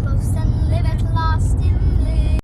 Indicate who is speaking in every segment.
Speaker 1: close and live at last in live.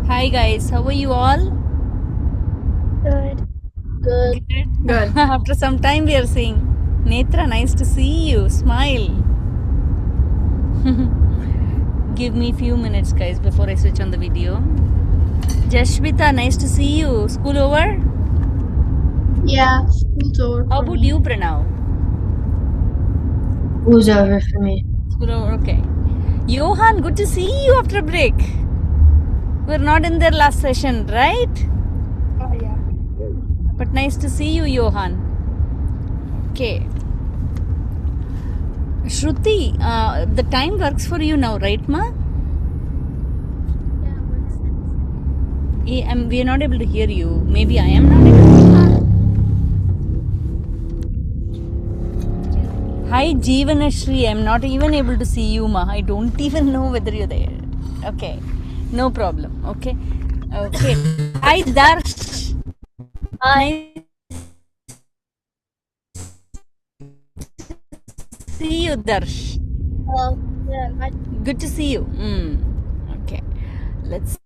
Speaker 2: Hi guys, how are you all?
Speaker 1: Good.
Speaker 2: Good. After some time we are seeing. Netra, nice to see you. Smile. Give me few minutes guys before I switch on the video. Jashvita, nice to see you. School over?
Speaker 1: Yeah, school's over.
Speaker 2: How
Speaker 1: for
Speaker 2: about
Speaker 1: me.
Speaker 2: you, Pranav?
Speaker 3: Who's over for me?
Speaker 2: School over, okay. Johan, good to see you after a break. We're not in their last session, right?
Speaker 1: Oh yeah.
Speaker 2: But nice to see you, Johan. Okay. Shruti, the time works for you now, right, ma?
Speaker 1: Yeah, works sense.
Speaker 2: We are not able to hear you. Maybe I am not able to. Hi, Jeevanashri. I'm not even able to see you, ma. I don't even know whether you're there. Okay. No problem. Okay. Okay. Hi, Darsh.
Speaker 1: Hi.
Speaker 2: Nice to see you, Darsh.
Speaker 1: Hello. Yeah,
Speaker 2: Good to see you. Okay. Let's.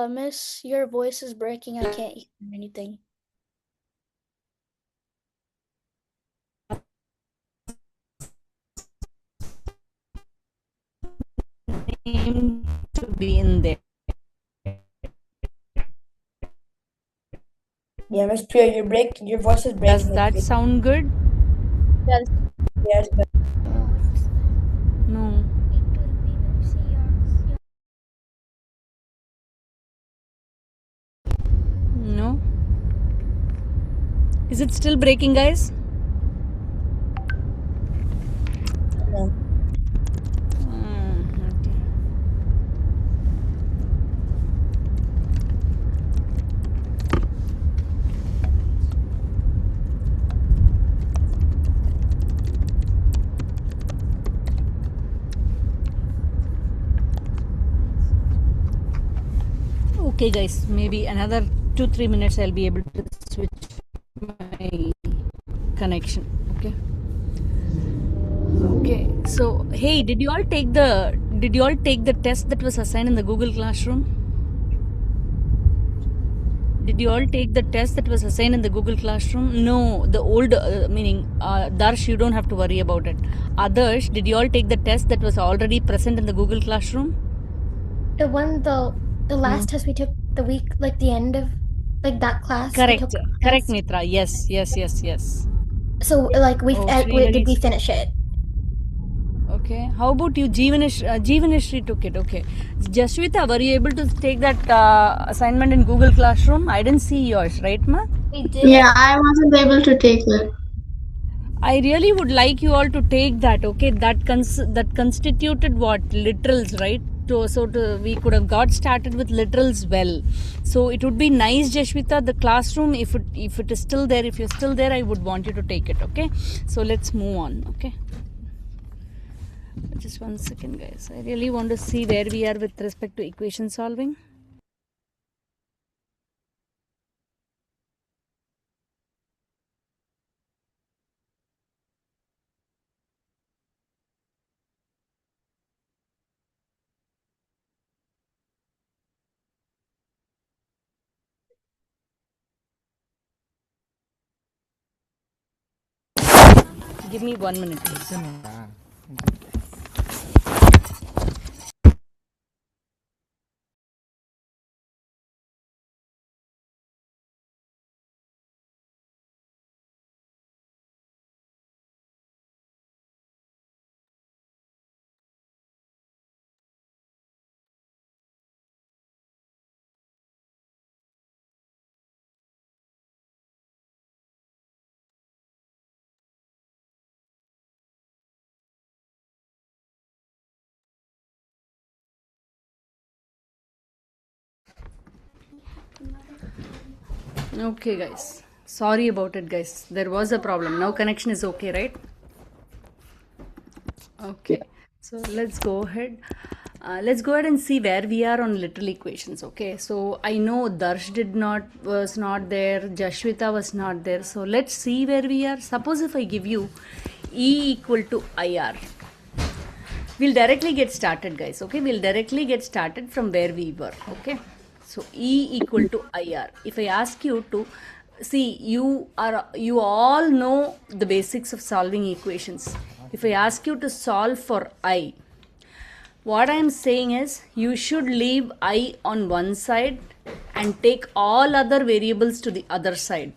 Speaker 1: Miss, your voice is breaking. I can't hear anything.
Speaker 2: Aim to be in there.
Speaker 3: Yeah, Miss Priya, your voice is breaking.
Speaker 2: Does that sound good?
Speaker 1: Yes.
Speaker 3: Yes, but
Speaker 2: No. No. Is it still breaking, guys?
Speaker 3: no.
Speaker 2: Okay. Okay, guys. Maybe another 2-3 minutes I'll be able to switch my connection. Okay. Okay. So hey, did you all take the test that was assigned in the Google Classroom? Did you all take the test that was assigned in the Google Classroom? No, the old meaning Darsh, you don't have to worry about it. Others, did you all take the test that was already present in the Google Classroom?
Speaker 1: The last test we took the week, like the end of like that class, we
Speaker 2: Correct.
Speaker 1: took a
Speaker 2: Correct,
Speaker 1: test.
Speaker 2: Mitra. Yes, yes, yes, yes.
Speaker 1: So like
Speaker 2: Oh,
Speaker 1: did we
Speaker 2: Srihari's.
Speaker 1: finish it?
Speaker 2: Okay. How about you? Jeevanashri took it. Okay. Jashvita, were you able to take that assignment in Google Classroom? I didn't see yours, right, ma?
Speaker 1: We did.
Speaker 4: Yeah, I wasn't able to take it.
Speaker 2: I really would like you all to take that. Okay, that constituted what literals, right? We could have got started with literals well. So it would be nice, Jashvita, the classroom. If it is still there, if you're still there, I would want you to take it. Okay. So let's move on. Okay. Just 1 second, guys. I really want to see where we are with respect to equation solving. Give me 1 minute, please. Okay, guys. Sorry about it, guys. There was a problem. Now connection is okay, right? Okay. So let's go ahead. Let's go ahead and see where we are on literal equations. Okay. So I know Darsh was not there. Jashwita was not there. So let's see where we are. Suppose if I give you E equal to IR. We'll directly get started, guys. Okay. We'll directly get started from where we were. Okay. So E equal to IR. If I ask you to see, you all know the basics of solving equations. If I ask you to solve for I, what I am saying is you should leave I on one side and take all other variables to the other side.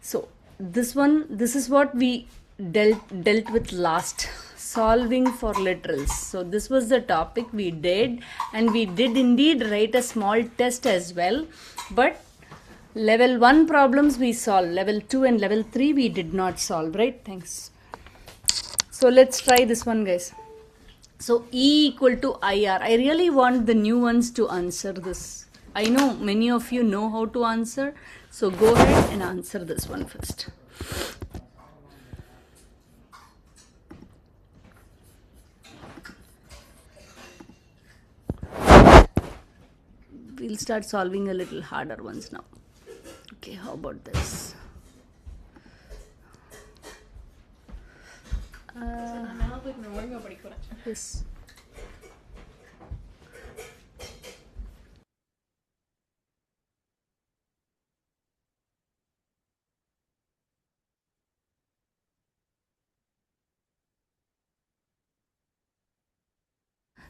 Speaker 2: So this is what we dealt with last, solving for literals. So this was the topic we did, and we did indeed write a small test as well, but level 1 problems we solved, level 2 and level 3 we did not solve, right? Thanks. So let's try this one, guys. So E equal to IR. I really want the new ones to answer this. I know many of you know how to answer. So go ahead and answer this one first. We'll start solving a little harder ones now. Okay, how about this? Yes.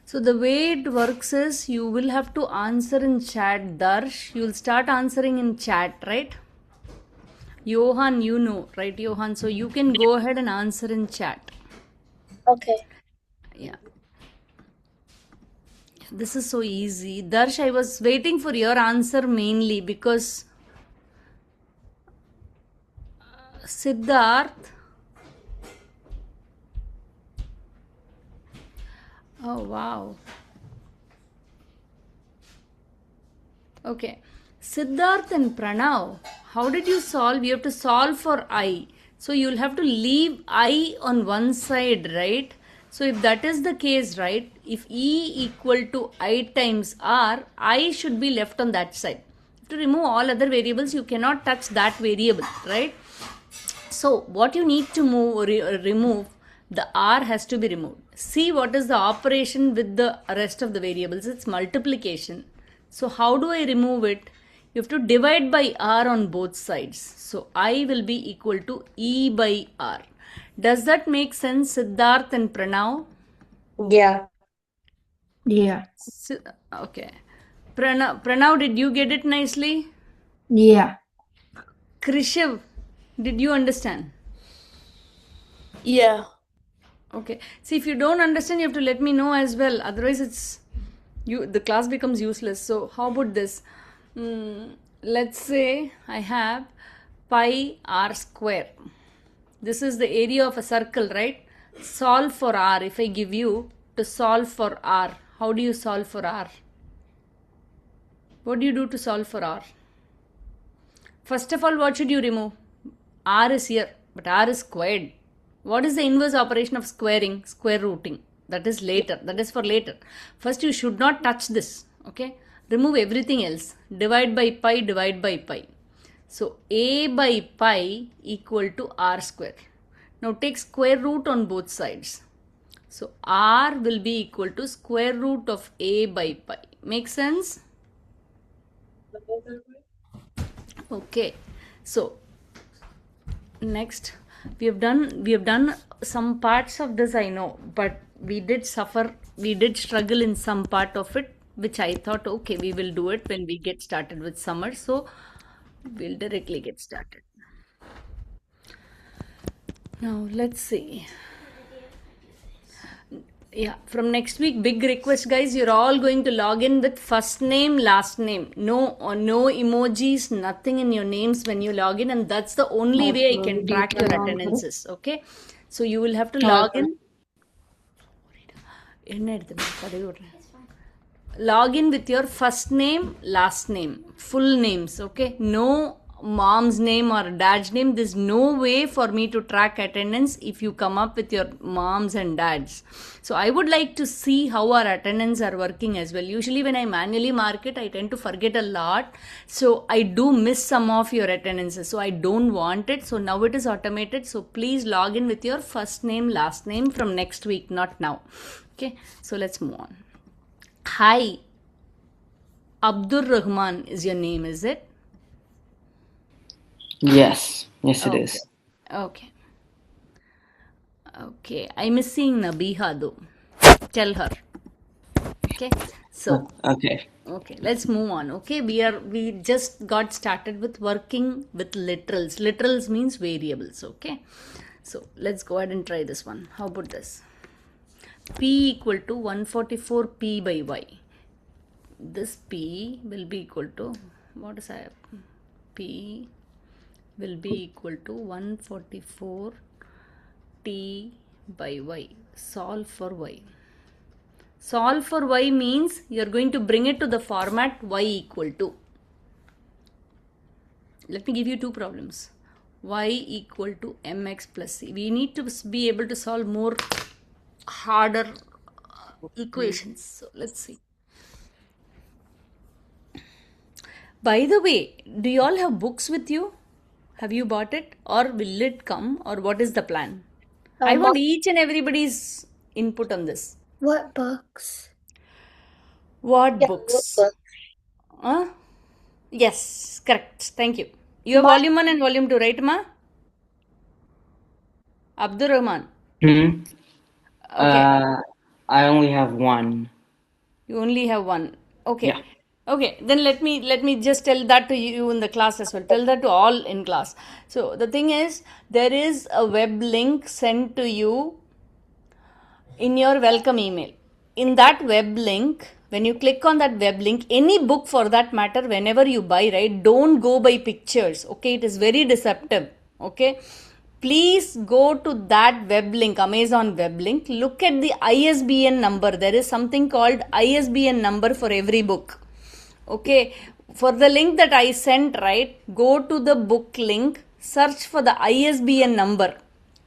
Speaker 2: So the way it works is you will have to answer in chat. Darsh, you'll start answering in chat, right? Johan, you know, right, Johan? So you can go ahead and answer in chat.
Speaker 3: Okay.
Speaker 2: Yeah. This is so easy. Darsh, I was waiting for your answer mainly because Siddharth. Oh, wow. Okay. Siddharth and Pranav, how did you solve? You have to solve for I. So you'll have to leave I on one side, right? So if that is the case, right, if E equal to I times R, I should be left on that side. To remove all other variables, you cannot touch that variable, right? So what you need to remove, the R has to be removed. See what is the operation with the rest of the variables. It's multiplication. So how do I remove it? You have to divide by R on both sides. So I will be equal to E by R. Does that make sense, Siddharth and Pranav?
Speaker 3: Yeah.
Speaker 4: Yeah.
Speaker 2: Okay. Pranav, did you get it nicely?
Speaker 4: Yeah.
Speaker 2: Krishav, did you understand?
Speaker 3: Yeah.
Speaker 2: Okay. See, if you don't understand, you have to let me know as well. Otherwise, the class becomes useless. So how about this? Let's say I have pi r square. This is the area of a circle, right? Solve for r. If I give you to solve for r, how do you solve for r? What do you do to solve for r? First of all, what should you remove? R is here, but r is squared. What is the inverse operation of squaring? Square rooting. That is later. That is for later. First, you should not touch this. Okay. Remove everything else. Divide by pi, divide by pi. So, a by pi equal to r square. Now, take square root on both sides. So, r will be equal to square root of a by pi. Make sense? Okay. So, next we have done some parts of this, I know, but we did struggle in some part of it, which I thought, okay, we will do it when we get started with summer. So we'll directly get started. Now let's see. Yeah, from next week, big request, guys. You're all going to log in with first name, last name. No emojis, nothing in your names when you log in, and that's the only way I can track your attendances. Okay, so you will have to log in. Log in with your first name, last name, full names. Okay, no mom's name or dad's name, there's no way for me to track attendance if you come up with your moms and dads. So I would like to see how our attendance are working as well. Usually when I manually mark it, I tend to forget a lot, so I do miss some of your attendances, so I don't want it. So now it is automated, so please log in with your first name, last name from next week, not now. Okay, so let's move on. Hi, Abdur Rahman is your name, is it?
Speaker 5: Yes, yes, it
Speaker 2: Okay.
Speaker 5: is.
Speaker 2: Okay. Okay. I'm missing Nabiha though. Tell her. Okay. So,
Speaker 5: Okay.
Speaker 2: okay, let's move on. Okay, we just got started with working with literals. Literals means variables. Okay. So let's go ahead and try this one. How about this? P equal to 144 P by Y. This P will be equal to, what is I? P will be equal to 144 T by Y. Solve for Y. Solve for Y means you're going to bring it to the format Y equal to. Let me give you two problems. Y equal to mx plus c. We need to be able to solve more harder equations. So let's see. By the way, do you all have books with you? Have you bought it, or will it come, or what is the plan? I want each and everybody's input on this.
Speaker 1: What books?
Speaker 2: What
Speaker 3: Yeah,
Speaker 2: books?
Speaker 3: notebook.
Speaker 2: Yes, correct. Thank you. You have
Speaker 3: My
Speaker 2: volume 1 and volume 2, right, Ma? Abdur Rahman.
Speaker 5: Hmm.
Speaker 2: Okay.
Speaker 5: I only have one.
Speaker 2: You only have one. Okay.
Speaker 5: Yeah.
Speaker 2: Okay. Then let me just tell that to you in the class as well. Tell that to all in class. So the thing is, there is a web link sent to you in your welcome email. In that web link, when you click on that web link, any book for that matter, whenever you buy, right, don't go by pictures. Okay, it is very deceptive. Okay, please go to that web link, Amazon web link. Look at the ISBN number. There is something called ISBN number for every book. Okay, for the link that I sent, right, go to the book link, search for the ISBN number.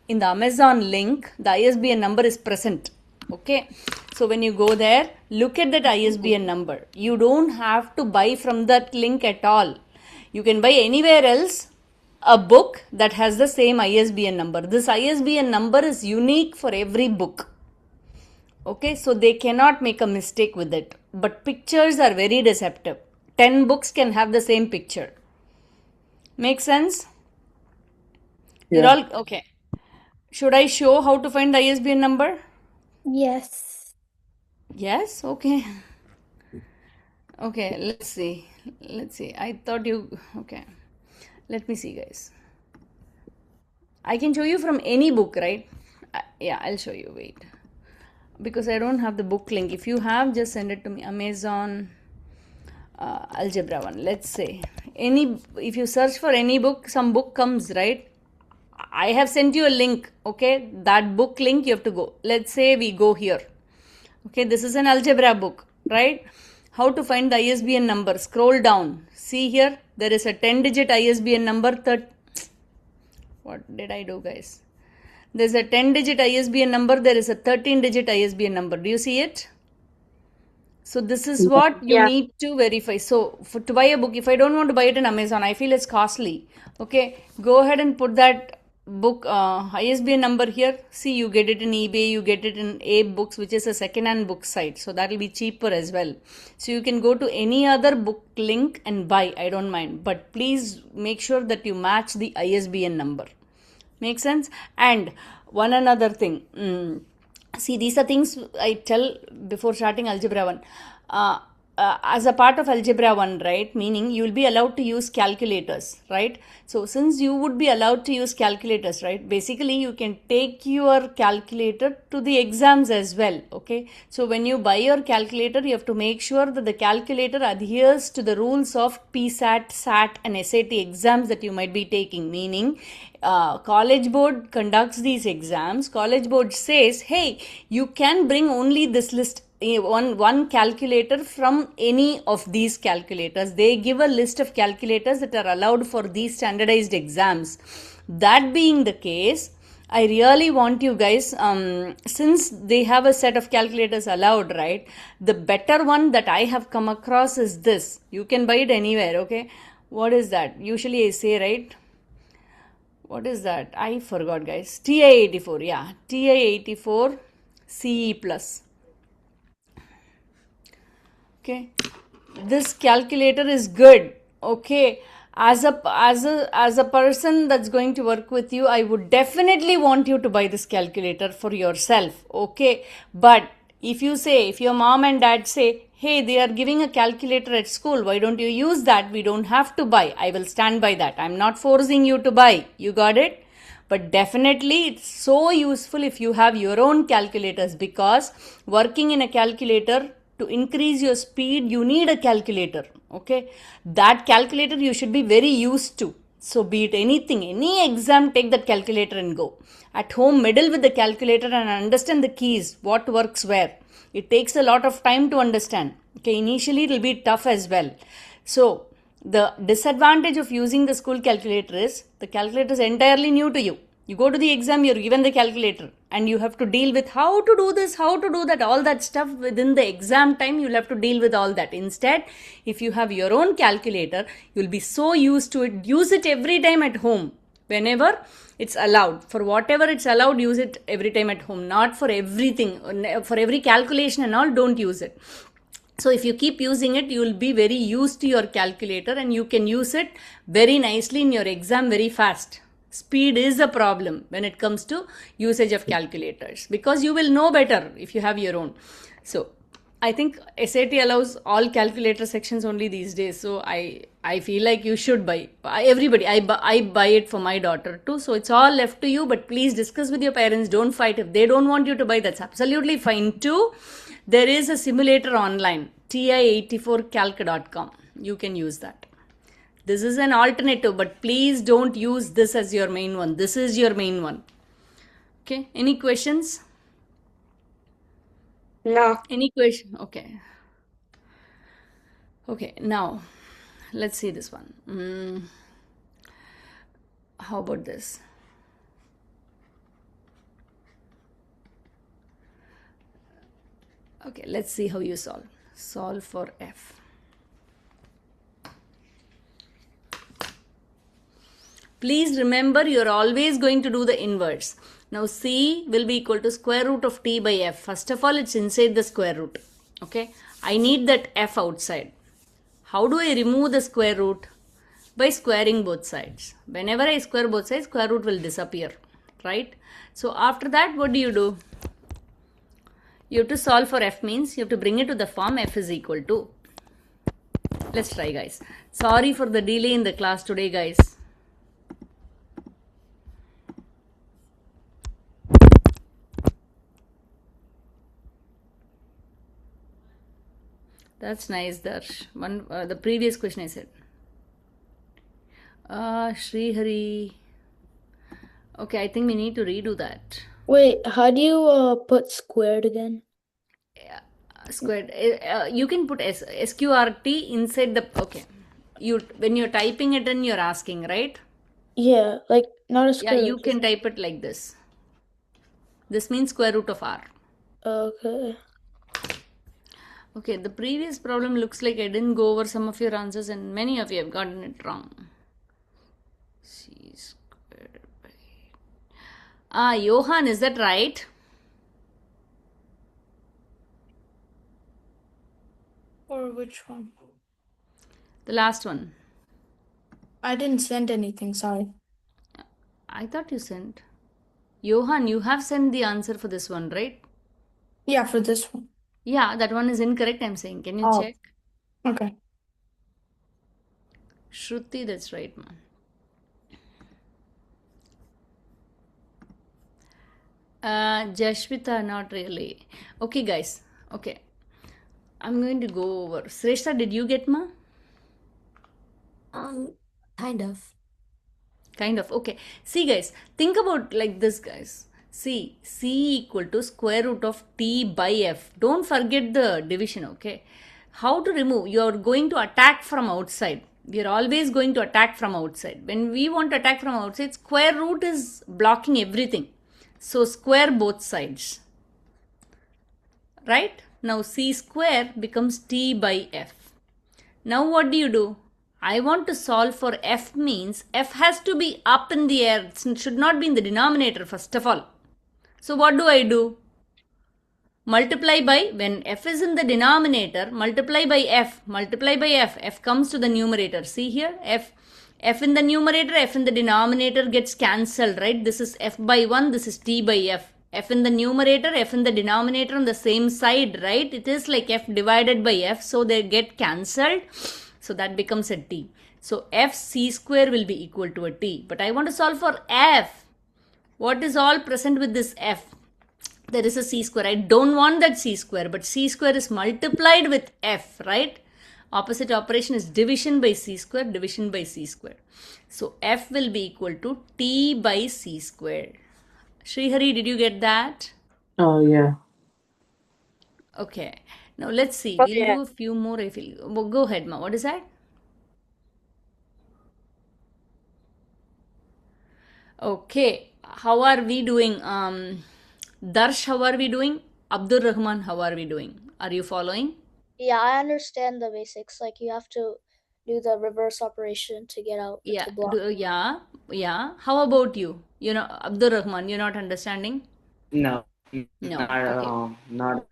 Speaker 2: In the Amazon link, the ISBN number is present. Okay, so when you go there, look at that ISBN number. You don't have to buy from that link at all. You can buy anywhere else a book that has the same ISBN number. This ISBN number is unique for every book. Okay, so they cannot make a mistake with it. But pictures are very deceptive. 10 books can have the same picture. Make sense? You're all okay. Should I show how to find the ISBN number?
Speaker 1: Yes.
Speaker 2: Yes, okay. Okay, let's see. Let's see. I thought you okay. Let me see, guys. I can show you from any book, right? Yeah, I'll show you. Wait. Because I don't have the book link. If you have, just send it to me. Amazon algebra one. Let's say any. If you search for any book, some book comes, right? I have sent you a link. Okay, that book link you have to go. Let's say we go here. Okay, this is an algebra book, right? How to find the ISBN number? Scroll down. See here, there is a 10-digit ISBN number. What did I do, guys? There's a 10-digit ISBN number. There is a 13-digit ISBN number. Do you see it? So this is what you
Speaker 3: Yeah.
Speaker 2: need to verify. So to buy a book, if I don't want to buy it in Amazon, I feel it's costly. Okay, go ahead and put that book ISBN number here. See, you get it in eBay, you get it in Abe Books, which is a second-hand book site. So that will be cheaper as well. So you can go to any other book link and buy. I don't mind, but please make sure that you match the ISBN number. Make sense? And one another thing. See, these are things I tell before starting Algebra 1. As a part of Algebra 1, right, meaning you will be allowed to use calculators, right? So since you would be allowed to use calculators, right, basically you can take your calculator to the exams as well, okay? So when you buy your calculator, you have to make sure that the calculator adheres to the rules of PSAT, SAT and SAT exams that you might be taking, meaning college board conducts these exams. College board says, hey, you can bring only this list one calculator from any of these calculators. They give a list of calculators that are allowed for these standardized exams. That being the case, I really want you guys, since they have a set of calculators allowed, right? The better one that I have come across is this. You can buy it anywhere, okay? What is that? Usually I say, right? What is that? I forgot, guys. TI-84, yeah. TI-84 CE plus. Okay, this calculator is good. Okay, as a person that's going to work with you, I would definitely want you to buy this calculator for yourself. Okay, but if your mom and dad say, hey, they are giving a calculator at school, why don't you use that? We don't have to buy. I will stand by that. I'm not forcing you to buy. You got it? But definitely it's so useful if you have your own calculators, because working in a calculator, to increase your speed, you need a calculator. Okay, that calculator you should be very used to. So be it anything, any exam, take that calculator and go at home, meddle with the calculator and understand the keys, what works where. It takes a lot of time to understand. Okay, initially it will be tough as well. So the disadvantage of using the school calculator is the calculator is entirely new to you. You go to the exam, you're given the calculator, and you have to deal with how to do this, how to do that, all that stuff within the exam time. You'll have to deal with all that. Instead, if you have your own calculator, you'll be so used to it. Use it every time at home. Whenever it's allowed, for whatever it's allowed, use it every time at home. Not for everything, for every calculation and all, don't use it. So if you keep using it, you will be very used to your calculator and you can use it very nicely in your exam very fast. Speed is a problem when it comes to usage of calculators, because you will know better if you have your own. So I think SAT allows all calculator sections only these days. So I feel like you should buy. I buy it for my daughter too. So it's all left to you. But please discuss with your parents. Don't fight. If they don't want you to buy, that's absolutely fine too. There is a simulator online, ti84calc.com. You can use that. This is an alternative, but please don't use this as your main one. This is your main one. Okay, any questions?
Speaker 3: No.
Speaker 2: Any question? Okay. Okay, now let's see this one. How about this? Okay, let's see how you solve. Solve for F. Please remember, you're always going to do the inverse. Now C will be equal to square root of T by F. First of all, it's inside the square root. Okay, I need that F outside. How do I remove the square root? By squaring both sides. Whenever I square both sides, square root will disappear, right? So after that, what do? You have to solve for F, means you have to bring it to the form F is equal to. Let's try, guys. Sorry for the delay in the class today, guys. That's nice, Darsh. The previous question I said. Sri Hari. Okay, I think we need to redo that.
Speaker 4: Wait, how do you put squared again?
Speaker 2: Squared. You can put SQRT inside the. Okay. When you're typing it in, you're asking, right?
Speaker 4: Yeah, like not a
Speaker 2: Yeah,
Speaker 4: square
Speaker 2: you
Speaker 4: root.
Speaker 2: can type it like this. This means square root of R.
Speaker 4: Okay.
Speaker 2: Okay, the previous problem looks like I didn't go over some of your answers and many of you have gotten it wrong. C squared by... Johan, is that right?
Speaker 6: Or which one?
Speaker 2: The last one.
Speaker 6: I didn't send anything, sorry.
Speaker 2: I thought you sent. Johan, you have sent the answer for this one, right?
Speaker 6: Yeah, for this one.
Speaker 2: Yeah, that one is incorrect, I'm saying. Can you check?
Speaker 6: Okay.
Speaker 2: Shruti, that's right, man. Jashvita, not really. Okay, guys. Okay. I'm going to go over. Sreshta, did you get ma?
Speaker 1: Kind of.
Speaker 2: Kind of. Okay. See, guys, think about like this, guys. See, C equal to square root of T by F. Don't forget the division, okay? How to remove? You are going to attack from outside. We are always going to attack from outside. When we want to attack from outside, square root is blocking everything. So square both sides. Right? Now C square becomes T by F. Now what do? I want to solve for F means F has to be up in the air. It should not be in the denominator first of all. So what do? Multiply by, when F is in the denominator, multiply by F, F comes to the numerator. See here, F in the numerator, F in the denominator gets cancelled, right? This is F by 1, this is T by F. F in the numerator, F in the denominator on the same side, right? It is like F divided by F, so they get cancelled. So that becomes a T. So F C square will be equal to a T. But I want to solve for F. What is all present with this F? There is a C square. I don't want that C square, but C square is multiplied with F, right? Opposite operation is division by C square, division by C square. So F will be equal to T by C square. Srihari, did you get that?
Speaker 5: Oh, yeah.
Speaker 2: Okay. Now let's see.
Speaker 3: Oh,
Speaker 2: We'll
Speaker 3: yeah.
Speaker 2: do a few more. Go ahead, Ma. What is that? Okay. How are we doing? Darsh, how are we doing? Abdur Rahman, how are we doing? Are you following?
Speaker 3: Yeah, I understand the basics. Like you have to do the reverse operation to get out
Speaker 2: Yeah.
Speaker 3: to block.
Speaker 2: Yeah. How about you? You know, Abdur Rahman, you're not understanding?
Speaker 5: No,
Speaker 2: No.
Speaker 5: not at
Speaker 2: Okay.
Speaker 5: all. Not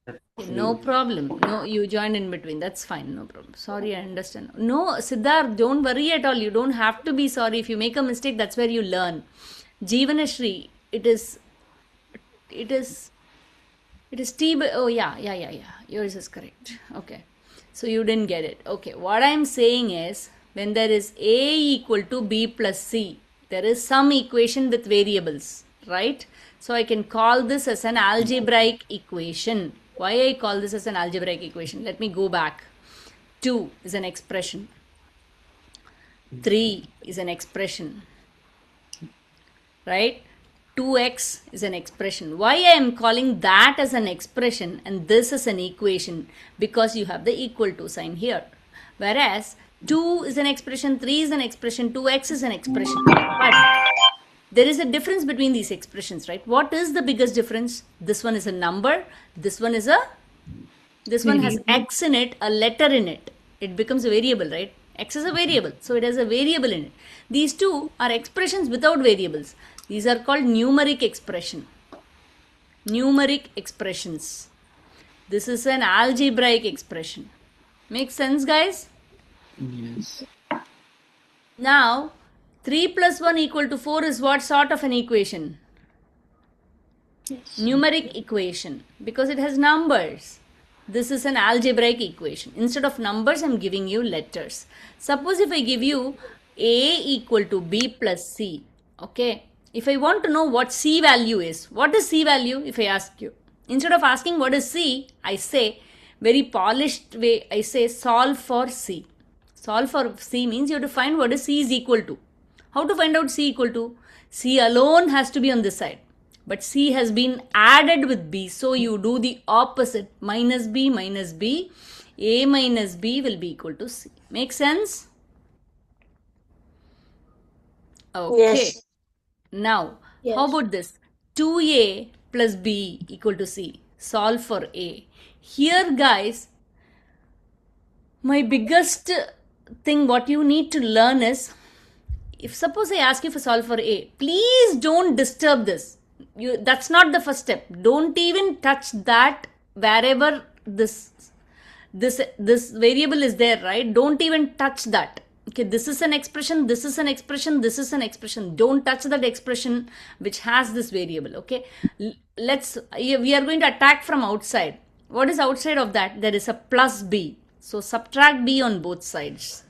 Speaker 2: Okay, no problem. No, you joined in between. That's fine. No problem. Sorry, I understand. No, Siddharth, don't worry at all. You don't have to be sorry. If you make a mistake, that's where you learn. Jeevanashri, it is T by, oh yeah. Yours is correct. Okay. So you didn't get it. Okay. What I'm saying is when there is A equal to B plus C, there is some equation with variables, right? So I can call this as an algebraic equation. Why I call this as an algebraic equation? Let me go back. 2 is an expression. 3 is an expression, right? 2x is an expression. Why I am calling that as an expression and this is an equation? Because you have the equal to sign here. Whereas 2 is an expression, 3 is an expression, 2x is an expression. But there is a difference between these expressions, right? What is the biggest difference? This one is a number, this one has x in it, a letter in it. It becomes a variable, right? X is a variable, so it has a variable in it. These two are expressions without variables. These are called numeric expression. Numeric expressions. This is an algebraic expression. Makes sense, guys?
Speaker 5: yes.
Speaker 2: Now, 3 plus 1 equal to 4 is what sort of an equation? Numeric equation, because it has numbers. This is an algebraic equation. Instead of numbers, I'm giving you letters. Suppose if I give you A equal to B plus C, okay? If I want to know what C value is, what is C value if I ask you? Instead of asking what is C, I say, very polished way, I say solve for C. Solve for C means you have to find what is C is equal to. How to find out C equal to? C alone has to be on this side. But C has been added with B. So you do the opposite. Minus B minus B. A minus B will be equal to C. Make sense? Okay.
Speaker 3: Yes.
Speaker 2: Now,
Speaker 3: Yes.
Speaker 2: how about this? 2A plus B equal to C. Solve for A. Here, guys, my biggest thing what you need to learn is, if suppose I ask you for solve for A, please don't disturb this. That's not the first step. Don't even touch that wherever this variable is there, right? Don't even touch that. Okay, this is an expression, this is an expression, this is an expression. Don't touch that expression which has this variable. Okay, we are going to attack from outside. What is outside of that? There is a plus B. So subtract B on both sides.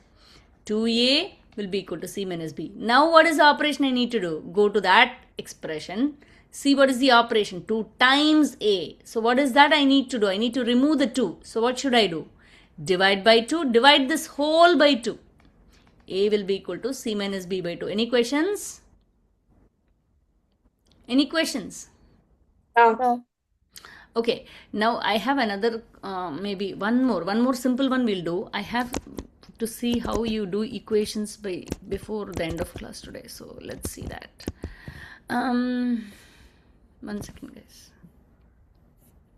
Speaker 2: 2A will be equal to C minus B. Now what is the operation I need to do? Go to that expression. See what is the operation? 2 times A. So what is that I need to do? I need to remove the 2. So what should I do? Divide by 2. Divide this whole by 2. A will be equal to C minus B by 2. Any questions? Any questions?
Speaker 3: No.
Speaker 2: Okay, now I have another, maybe one more simple one we'll do. I have to see how you do equations before the end of class today. So let's see that. 1 second, guys.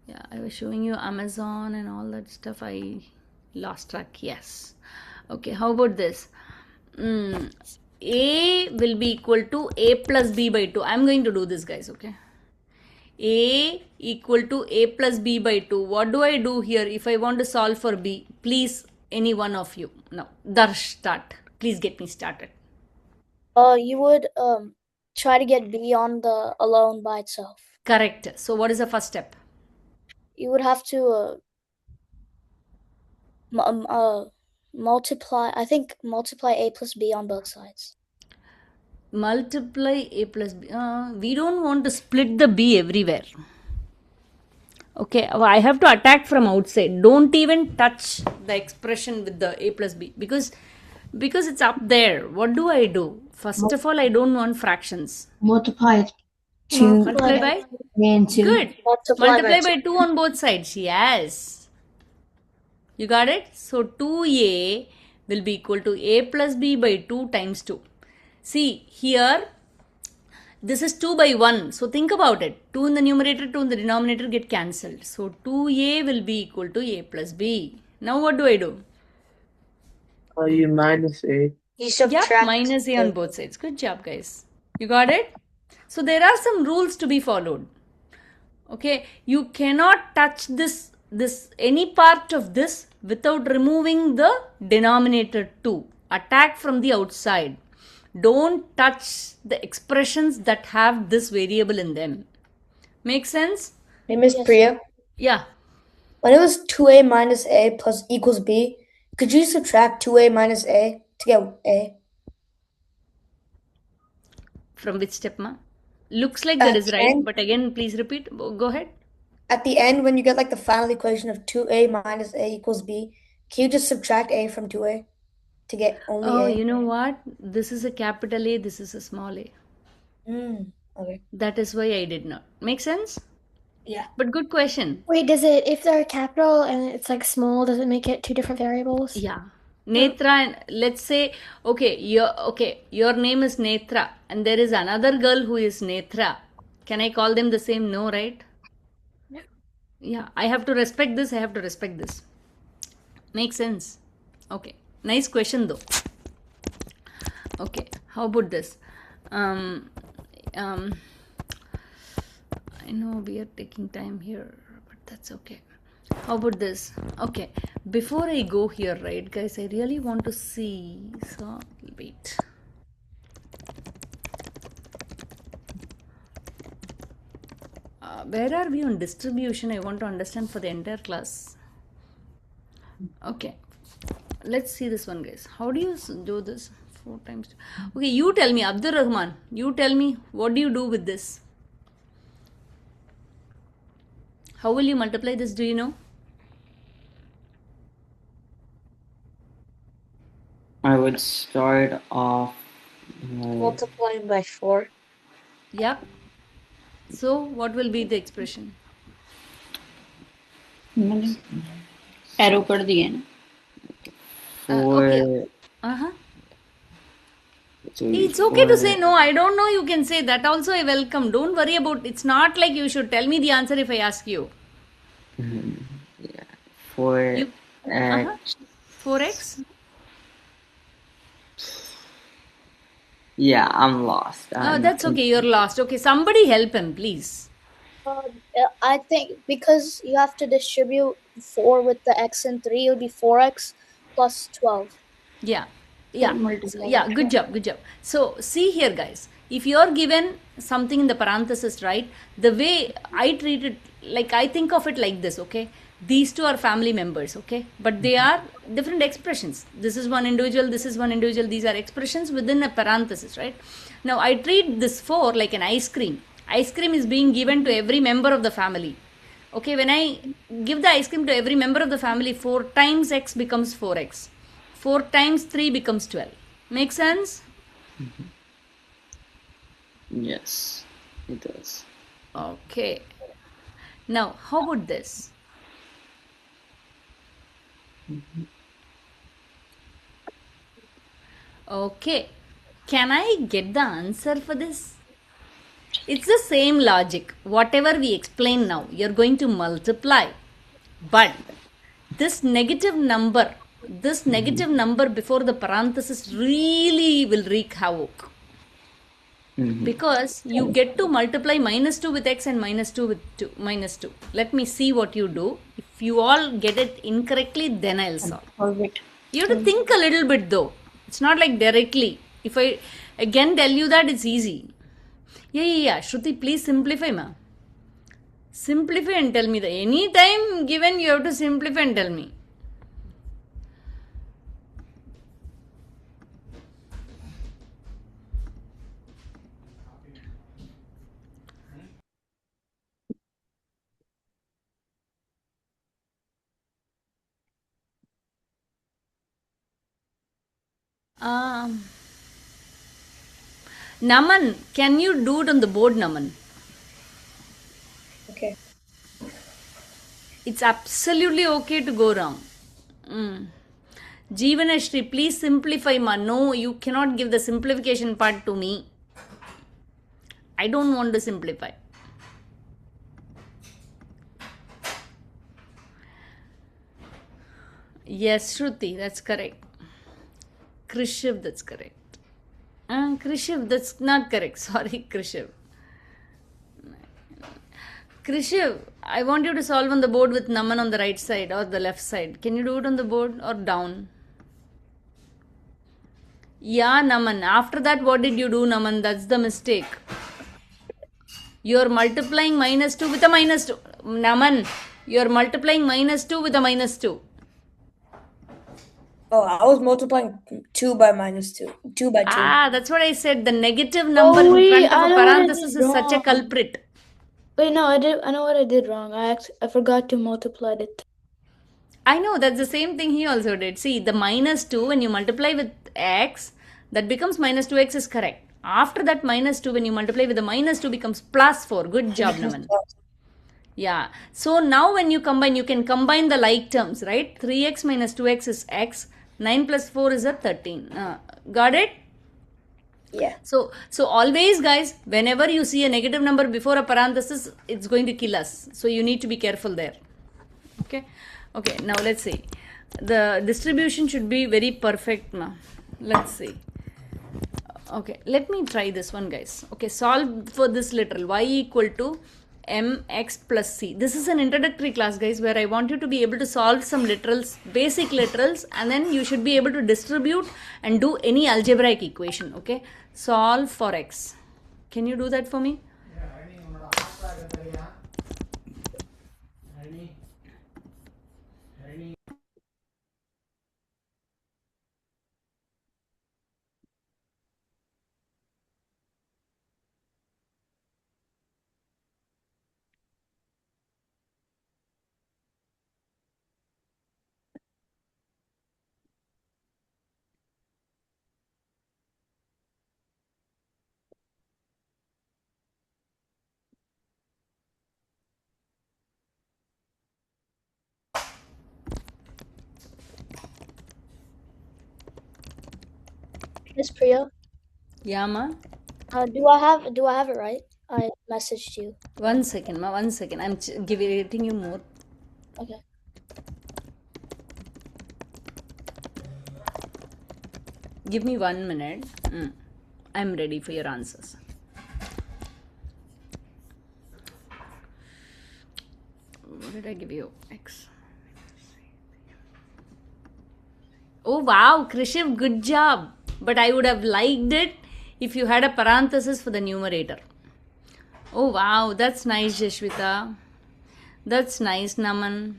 Speaker 2: Yeah, I was showing you Amazon and all that stuff. I lost track. Yes. Okay, how about this? A will be equal to A plus B by 2. I'm going to do this, guys, okay? A equal to A plus B by 2. What do I do here if I want to solve for B? Please, any one of you. Now, Darsh, start. Please get me started.
Speaker 3: You would try to get B on the alone by itself.
Speaker 2: Correct. So, what is the first step?
Speaker 3: You would have to multiply. I think multiply A plus B on both sides.
Speaker 2: Multiply A plus B. We don't want to split the B everywhere. Okay, I have to attack from outside. Don't even touch the expression with the A plus B because it's up there. What do I do? First of all, I don't want fractions.
Speaker 7: Multiply
Speaker 2: Multiply by?
Speaker 7: and 2.
Speaker 2: Good. Multiply by 2 on both sides. Yes. You got it? So 2A will be equal to A plus B by 2 times 2. See, here this is 2 by 1. So think about it. 2 in the numerator, 2 in the denominator get cancelled. So 2A will be equal to A plus B. Now what do I do?
Speaker 5: You minus A.
Speaker 7: You
Speaker 2: Yeah, minus A on both sides. Good job, guys. You got it? So there are some rules to be followed. Okay, you cannot touch this any part of this without removing the denominator 2. Attack from the outside. Don't touch the expressions that have this variable in them. Make sense?
Speaker 4: Hey, Miss Priya,
Speaker 2: Yeah.
Speaker 4: when it was 2A minus A plus equals B, could you subtract 2A minus A to get A?
Speaker 2: From which step, ma? Looks like that
Speaker 4: At
Speaker 2: is
Speaker 4: the
Speaker 2: right,
Speaker 4: end.
Speaker 2: but again, please repeat. Go ahead.
Speaker 4: At the end, when you get like the final equation of 2A minus A equals B, can you just subtract A from 2A to get only
Speaker 2: Oh,
Speaker 4: A?
Speaker 2: you know what? This is a capital A, this is a small a.
Speaker 4: Okay.
Speaker 2: That is why I did not. Make sense?
Speaker 4: Yeah.
Speaker 2: But good question.
Speaker 1: Wait, if they're capital and it's like small, does it make it two different variables?
Speaker 2: Yeah. Netra, and let's say, okay, your name is Netra, and there is another girl who is Netra. Can I call them the same? No, right? Yeah, I have to respect this, I have to respect this. Makes sense. Okay. Nice question though. Okay, how about this? I know we are taking time here, but that's okay. How about this? Okay, before I go here, right, guys, I really want to see. So, wait. Where are we on distribution? I want to understand for the entire class. Okay, let's see this one, guys. How do you do this? 4 times. Okay, you tell me, Abdur Rahman. You tell me, what do you do with this? How will you multiply this? Do you know?
Speaker 5: I would start off
Speaker 7: multiplying by 4.
Speaker 2: Yeah. So, what will be the expression?
Speaker 7: Arrow कर दिए ना
Speaker 2: Okay. It's okay to say no. I don't know. You can say that also. I welcome. Don't worry about. It's not like you should tell me the answer if I ask you.
Speaker 5: Yeah, 4x.
Speaker 2: 4x.
Speaker 5: Yeah, I'm lost.
Speaker 2: That's okay. You're lost. Okay, somebody help him, please.
Speaker 3: I think because you have to distribute 4 with the x and 3, it would be 4x plus 12.
Speaker 2: Yeah. Good job. So see here, guys, if you're given something in the parenthesis, right, the way I treat it, like I think of it like this, okay, these two are family members, okay, but they are different expressions. This is one individual, this is one individual. These are expressions within a parenthesis, right? Now I treat this 4 like an ice cream. Ice cream is being given to every member of the family. Okay, when I give the ice cream to every member of the family, 4 times x becomes 4x. 4 times 3 becomes 12. Make sense?
Speaker 5: Yes. It does.
Speaker 2: Okay. Now, how about this? Okay. Can I get the answer for this? It's the same logic. Whatever we explain now, you're going to multiply. But this negative number before the parenthesis really will wreak havoc. Because you get to multiply minus 2 with x and minus 2 with 2, minus 2. Let me see what you do. If you all get it incorrectly, then I'll solve.
Speaker 7: Orbit.
Speaker 2: You have to think a little bit though. It's not like directly. If I again tell you that, it's easy. Yeah. Shruti, please simplify, ma. Simplify and tell me. Any time given, you have to simplify and tell me. Naman, can you do it on the board, Naman?
Speaker 4: Okay.
Speaker 2: It's absolutely okay to go wrong. Jeevanashri, please simplify, ma. No, you cannot give the simplification part to me. I don't want to simplify. Yes, Shruti, that's correct. Krishiv, that's correct. Krishiv, that's not correct. Sorry, Krishiv. Krishiv, I want you to solve on the board with Naman on the right side or the left side. Can you do it on the board or down? Yeah, Naman. After that, what did you do, Naman? That's the mistake. You're multiplying minus 2 with a minus 2. Naman, you're multiplying minus 2 with a minus 2.
Speaker 4: Oh, I was multiplying 2 by minus 2. 2 by 2.
Speaker 2: That's what I said. The negative number in front of a parenthesis is such a culprit.
Speaker 3: Wait, no, I know what I did wrong. I forgot to multiply it.
Speaker 2: I know, that's the same thing he also did. See, the minus 2, when you multiply with x, that becomes minus 2x is correct. After that minus 2, when you multiply with the minus 2, becomes plus 4. Good job, Naman. Yeah. So now when you combine, you can combine the like terms, right? 3x minus 2x is x. 9 plus 4 is a 13. Got it?
Speaker 4: Yeah.
Speaker 2: So always, guys, whenever you see a negative number before a parenthesis, it's going to kill us. So you need to be careful there. Okay, now let's see. The distribution should be very perfect now. Let's see. Okay, let me try this one, guys. Okay, solve for this literal. Y equal to mx plus c. This is an introductory class, guys, where I want you to be able to solve some literals, basic literals, and then you should be able to distribute and do any algebraic equation. Okay, solve for x. Can you do that for me?
Speaker 3: Miss Priya,
Speaker 2: Yeah, ma.
Speaker 3: do I have it right? I messaged you.
Speaker 2: 1 second, ma. 1 second. I'm getting you more.
Speaker 3: Okay.
Speaker 2: Give me 1 minute. I'm ready for your answers. What did I give you? X. Oh wow, Krishiv, good job. But I would have liked it if you had a parenthesis for the numerator. Oh wow, that's nice, Jashvita. That's nice, Naman.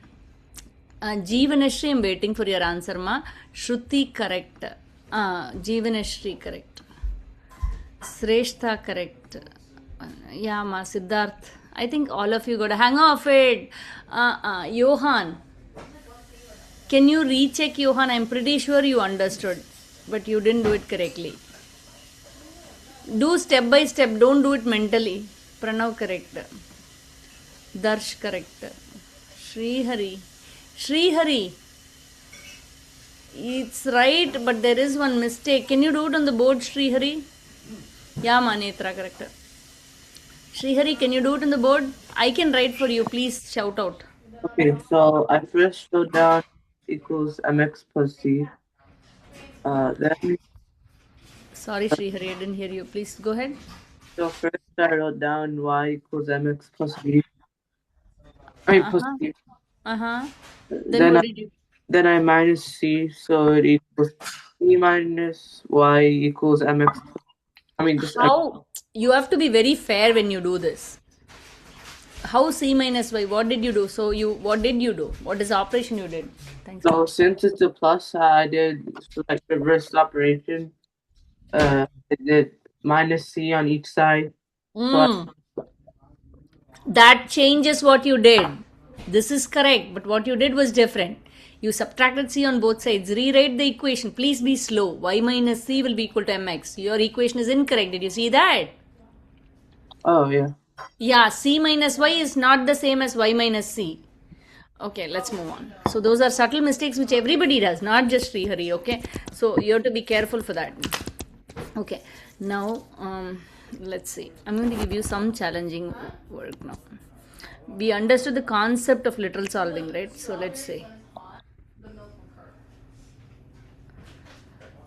Speaker 2: Jeevanashri, I'm waiting for your answer, ma. Shruti, correct. Jeevanashri, correct. Sreshta, correct. Yeah, ma. Siddharth. I think all of you got a hang of it. Johan. Can you recheck, Johan? I'm pretty sure you understood, but you didn't do it correctly. Do step by step. Don't do it mentally. Pranav correct. Darsh correct. Srihari. Srihari. It's right, but there is one mistake. Can you do it on the board, Srihari? Yeah, Manetra correct. Srihari, can you do it on the board? I can write for you. Please shout out.
Speaker 5: Okay, so I first wrote down equals mx plus c. Then
Speaker 2: Sorry, Srihari, I didn't hear you. Please go ahead.
Speaker 5: so first I wrote down y equals mx plus b. I mean plus
Speaker 2: Uh-huh.
Speaker 5: c.
Speaker 2: Uh-huh. Then
Speaker 5: Then
Speaker 2: what
Speaker 5: I
Speaker 2: did you?
Speaker 5: then I minus c, so it equals c minus y equals mx. I mean just m.
Speaker 2: How? You have to be very fair when you do this. How c minus y? What did you do? So what did you do? What is the operation you did? Thanks.
Speaker 5: So since it's a plus, I did like reverse operation. I did minus c on each side. So
Speaker 2: That changes what you did. This is correct, but what you did was different. You subtracted c on both sides. Rewrite the equation. Please be slow. Y minus c will be equal to mx. Your equation is incorrect. Did you see that?
Speaker 5: oh yeah.
Speaker 2: Yeah, c minus y is not the same as y minus c. Okay, let's move on. So those are subtle mistakes which everybody does, not just Srihari. Okay, so you have to be careful for that. Okay, now let's see. I'm going to give you some challenging work now. We understood the concept of literal solving, right? So let's see.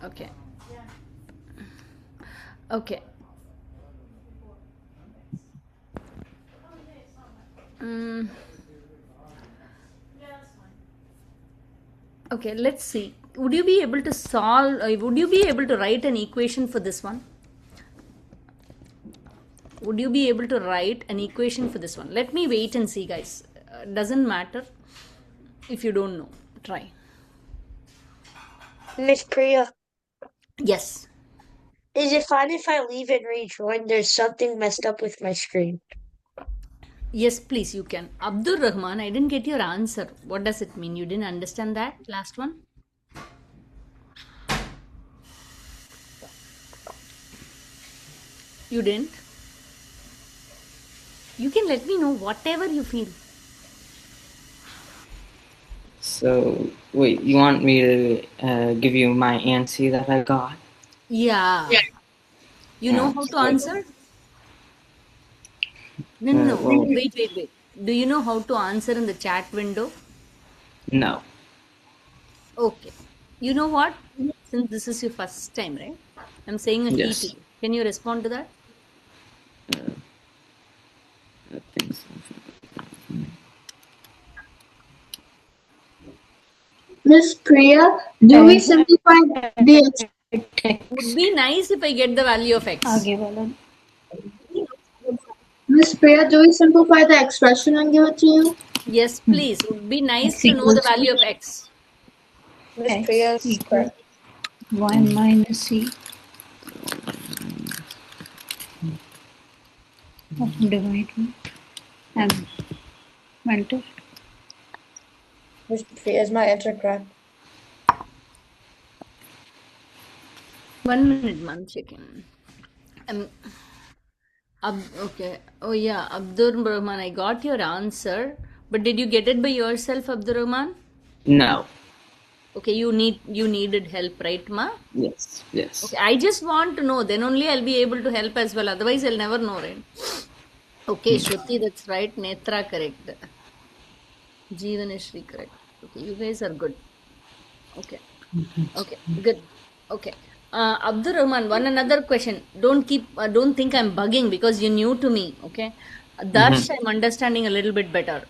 Speaker 2: Okay. Okay. Okay, let's see. Would you be able to solve, would you be able to write an equation for this one? Would you be able to write an equation for this one? Let me wait and see, guys. Doesn't matter if you don't know. Try.
Speaker 8: Miss Priya,
Speaker 2: Yes.
Speaker 8: is it fine if I leave and rejoin? There's something messed up with my screen.
Speaker 2: Yes, please, you can. Abdur Rahman, I didn't get your answer. What does it mean? You didn't understand that last one? You didn't? You can let me know whatever you feel.
Speaker 5: So wait, you want me to give you my answer that I got?
Speaker 2: Yeah. You know how to answer? No.
Speaker 5: Well,
Speaker 2: Wait. Do you know how to answer in the chat window?
Speaker 5: no.
Speaker 2: Okay. You know what? Since this is your first time, right? I'm saying a he to
Speaker 5: Yes.
Speaker 2: you. Can you respond to that?
Speaker 5: I think so.
Speaker 3: Miss Priya, do we simplify the
Speaker 2: Would be nice if I get the value of x.
Speaker 7: आगे वाला
Speaker 3: Miss Priya, do we simplify the expression and give it to you?
Speaker 2: Yes, please. Would be nice
Speaker 7: X
Speaker 2: to know the
Speaker 7: equals
Speaker 2: value of x.
Speaker 8: Miss
Speaker 7: x
Speaker 8: Priya's
Speaker 7: equals
Speaker 8: correct.
Speaker 7: 1 minus c of divide and mentor.
Speaker 8: Miss Priya, is my answer correct?
Speaker 2: 1 minute, man. Checking. Okay. Oh yeah, Abdur Rahman. I got your answer, but did you get it by yourself, Abdur Rahman?
Speaker 5: No.
Speaker 2: Okay, you needed help, right, ma?
Speaker 5: Yes. Yes.
Speaker 2: Okay, I just want to know. Then only I'll be able to help as well. Otherwise, I'll never know, right? Okay, Shruti, that's right. Netra, correct. Jeevaneshri, correct. Okay, you guys are good. Okay. Okay, good. Okay. Abdur Rahman, one another question. Don't think I'm bugging because you're new to me. Okay. Darsh, I'm understanding a little bit better.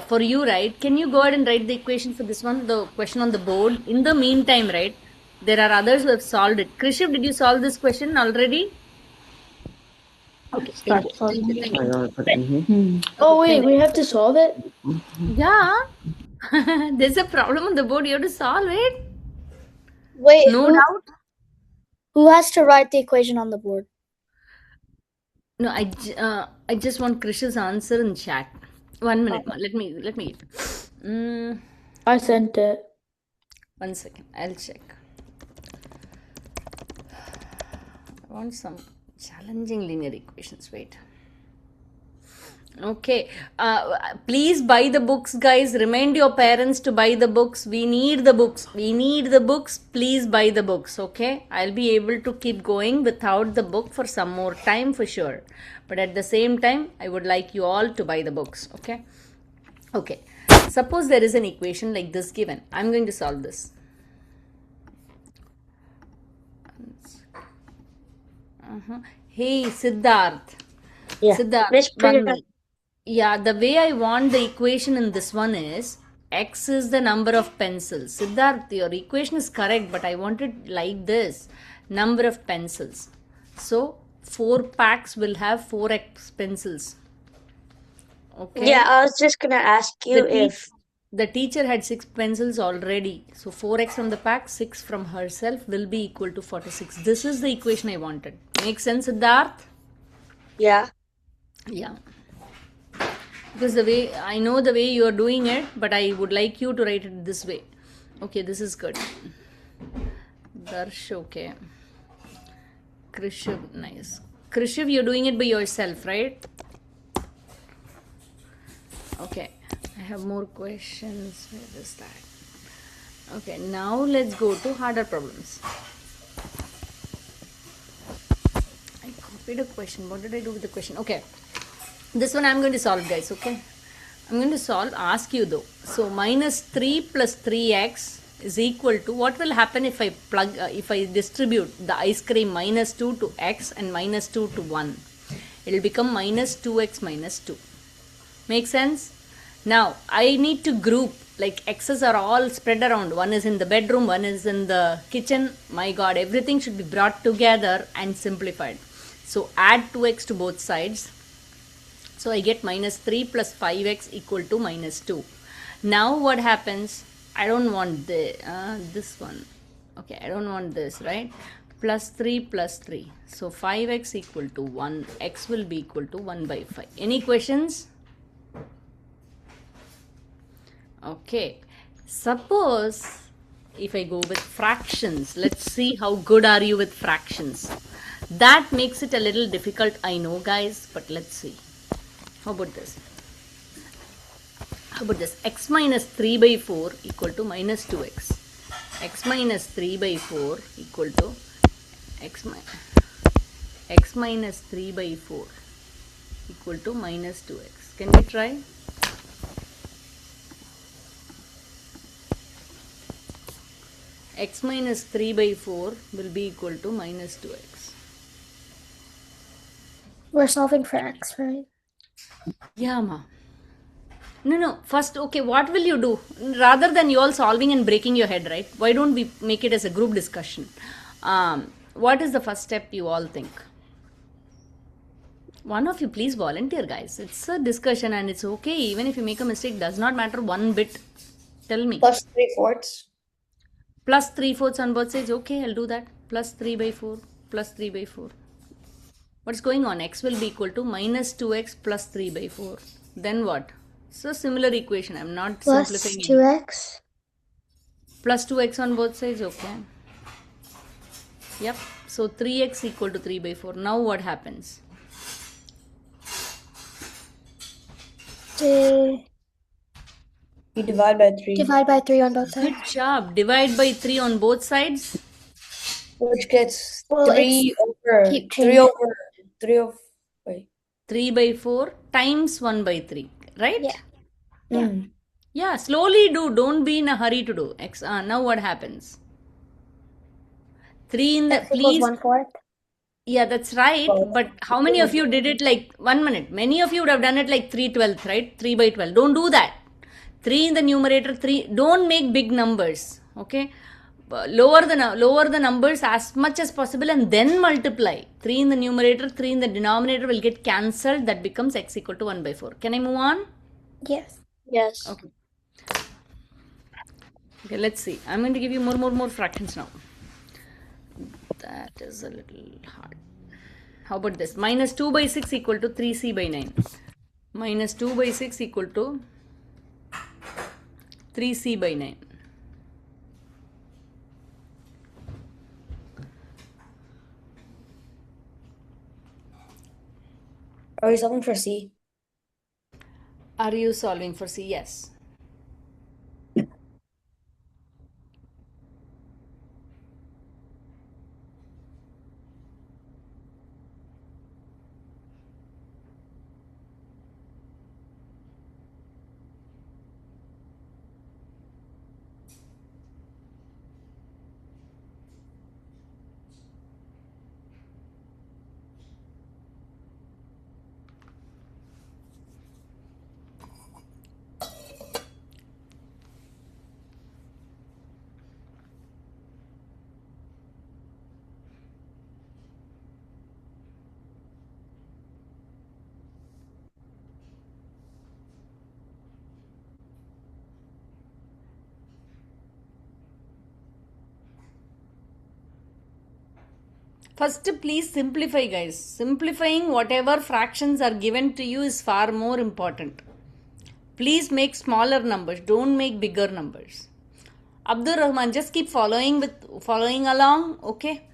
Speaker 2: For you, right? Can you go ahead and write the equation for this one, the question on the board? In the meantime, right? There are others who have solved it. Krishiv, did you solve this question already? Okay, thank you.
Speaker 7: Start
Speaker 2: Thank you.
Speaker 7: solving.
Speaker 2: Thank
Speaker 5: I
Speaker 2: you.
Speaker 5: gotta put it in here.
Speaker 1: Oh,
Speaker 2: Okay,
Speaker 1: wait, we have to solve it?
Speaker 2: yeah. There's a problem on the board. You have to solve it.
Speaker 3: Wait,
Speaker 2: No doubt.
Speaker 3: who has to write the equation on the board?
Speaker 2: No, I just want Krish's answer in chat. 1 minute, ma. Let me.
Speaker 1: I sent it.
Speaker 2: 1 second. I'll check. I want some challenging linear equations. Wait. Okay. Please buy the books, guys. Remind your parents to buy the books. We need the books. We need the books. Please buy the books. Okay. I'll be able to keep going without the book for some more time for sure. But at the same time, I would like you all to buy the books. Okay. Okay. Suppose there is an equation like this given. I'm going to solve this. Hey, Siddharth.
Speaker 8: Yeah.
Speaker 2: Siddharth,
Speaker 8: Miss Priya.
Speaker 2: one minute. Yeah, the way I want the equation in this one is x is the number of pencils. Siddharth, your equation is correct, but I want it like this number of pencils. So, 4 packs will have 4x pencils. Okay.
Speaker 8: Yeah, I was just gonna ask
Speaker 2: The,
Speaker 8: you
Speaker 2: te-
Speaker 8: if
Speaker 2: the teacher had 6 pencils already. So, 4x from the pack, 6 from herself will be equal to 46. This is the equation I wanted. Make sense, Siddharth?
Speaker 8: yeah.
Speaker 2: Yeah. Because the way I know the way you are doing it, but I would like you to write it this way. Okay, this is good. Darsh, okay. Krishiv, nice. Krishiv, you're doing it by yourself, right? Okay, I have more questions. Where is that? Okay, now let's go to harder problems. I copied a question. What did I do with the question? Okay, this one I'm going to solve, guys. Okay, I'm going to solve. Ask you though. So minus 3 plus 3x is equal to what will happen if I plug if I distribute the ice cream minus 2 to x and minus 2 to 1. It will become minus 2x minus 2. Make sense? Now I need to group, like x's are all spread around. One is in the bedroom, one is in the kitchen. My god, everything should be brought together and simplified. So add 2x to both sides. So I get minus 3 plus 5x equal to minus 2. Now what happens? I don't want this one. Okay, I don't want this, right? Plus 3 plus 3. So 5x equal to 1. X will be equal to 1 by 5. Any questions? Okay. Suppose if I go with fractions, let's see how good are you with fractions. That makes it a little difficult, I know, guys, but let's see. How about this? How about this? X minus 3 by 4 equal to minus 2x. X minus 3 by 4 equal to x, x minus 3 by 4 equal to minus 2x. Can we try? X minus 3 by 4 will be equal to minus 2x.
Speaker 1: We're solving for x, right?
Speaker 2: Yeah, ma. No. First, okay, what will you do? Rather than you all solving and breaking your head, right? Why don't we make it as a group discussion? What is the first step you all think? One of you please volunteer, guys. It's a discussion and it's okay. Even if you make a mistake, does not matter one bit. Tell me.
Speaker 4: Plus 3/4.
Speaker 2: Plus 3/4 on both sides. Okay, I'll do that. Plus 3 by 4. Plus 3 by 4. What's going on? X will be equal to minus 2x plus 3 by 4. Then what? It's a similar equation. I'm not
Speaker 1: Plus
Speaker 2: simplifying it.
Speaker 1: 2x.
Speaker 2: Plus 2x on both sides. Okay. Yep. So 3x equal to 3 by 4. Now what happens?
Speaker 1: Divide
Speaker 4: You divide by 3,
Speaker 1: by 3 on both
Speaker 2: Good
Speaker 1: sides.
Speaker 2: job. Divide by 3 on both sides.
Speaker 4: which gets
Speaker 1: Well,
Speaker 4: 3
Speaker 1: it's
Speaker 4: over
Speaker 1: keep
Speaker 4: 3
Speaker 1: changing.
Speaker 4: over 3 of wait.
Speaker 2: 3 by 4 times 1 by 3. Right?
Speaker 1: Yeah. Yeah.
Speaker 4: Mm.
Speaker 2: Yeah. Slowly do. Don't be in a hurry to do. Now what happens? 3 in the...
Speaker 1: X equals
Speaker 2: Please...
Speaker 1: 1/4.
Speaker 2: Yeah, that's right.
Speaker 4: Well,
Speaker 2: But how many of you did it like 1 minute? Many of you would have done it like 3/12, right? 3 by 12. Don't do that. 3 in the numerator, 3. Don't make big numbers. Okay? Lower the numbers as much as possible and then multiply. 3 in the numerator, 3 in the denominator will get cancelled. That becomes x equal to 1 by 4. Can I move on?
Speaker 1: Yes.
Speaker 3: Yes.
Speaker 2: Okay. Okay, let's see. I'm going to give you more fractions now. That is a little hard. How about this? Minus 2 by 6 equal to 3c by 9. Minus 2 by 6 equal to 3c by 9.
Speaker 4: Are we solving for C?
Speaker 2: Are you solving for C? Yes. First, please simplify, guys. Simplifying whatever fractions are given to you is far more important. Please make smaller numbers. Don't make bigger numbers. Abdur Rahman, just keep following along. Okay.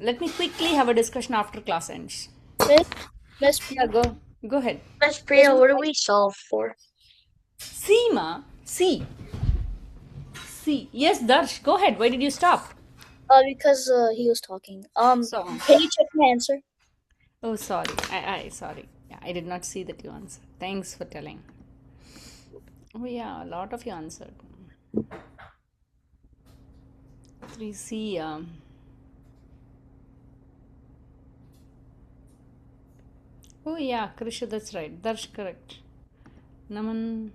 Speaker 2: Let me quickly have a discussion after class ends.
Speaker 3: Miss Miss
Speaker 2: Yeah, go ahead.
Speaker 8: Miss
Speaker 3: Miss
Speaker 8: Priya, what do we solve for?
Speaker 2: C, ma. C. C. Yes, Darsh. Go ahead. Why did you stop?
Speaker 3: Because he was talking.
Speaker 2: So.
Speaker 3: Can you check my answer?
Speaker 2: Oh, sorry. I sorry. Yeah, I did not see that you answered. Thanks for telling. Oh yeah, a lot of you answered. 3C. Oh yeah, Krisha, that's right. Darsh, correct. Naman,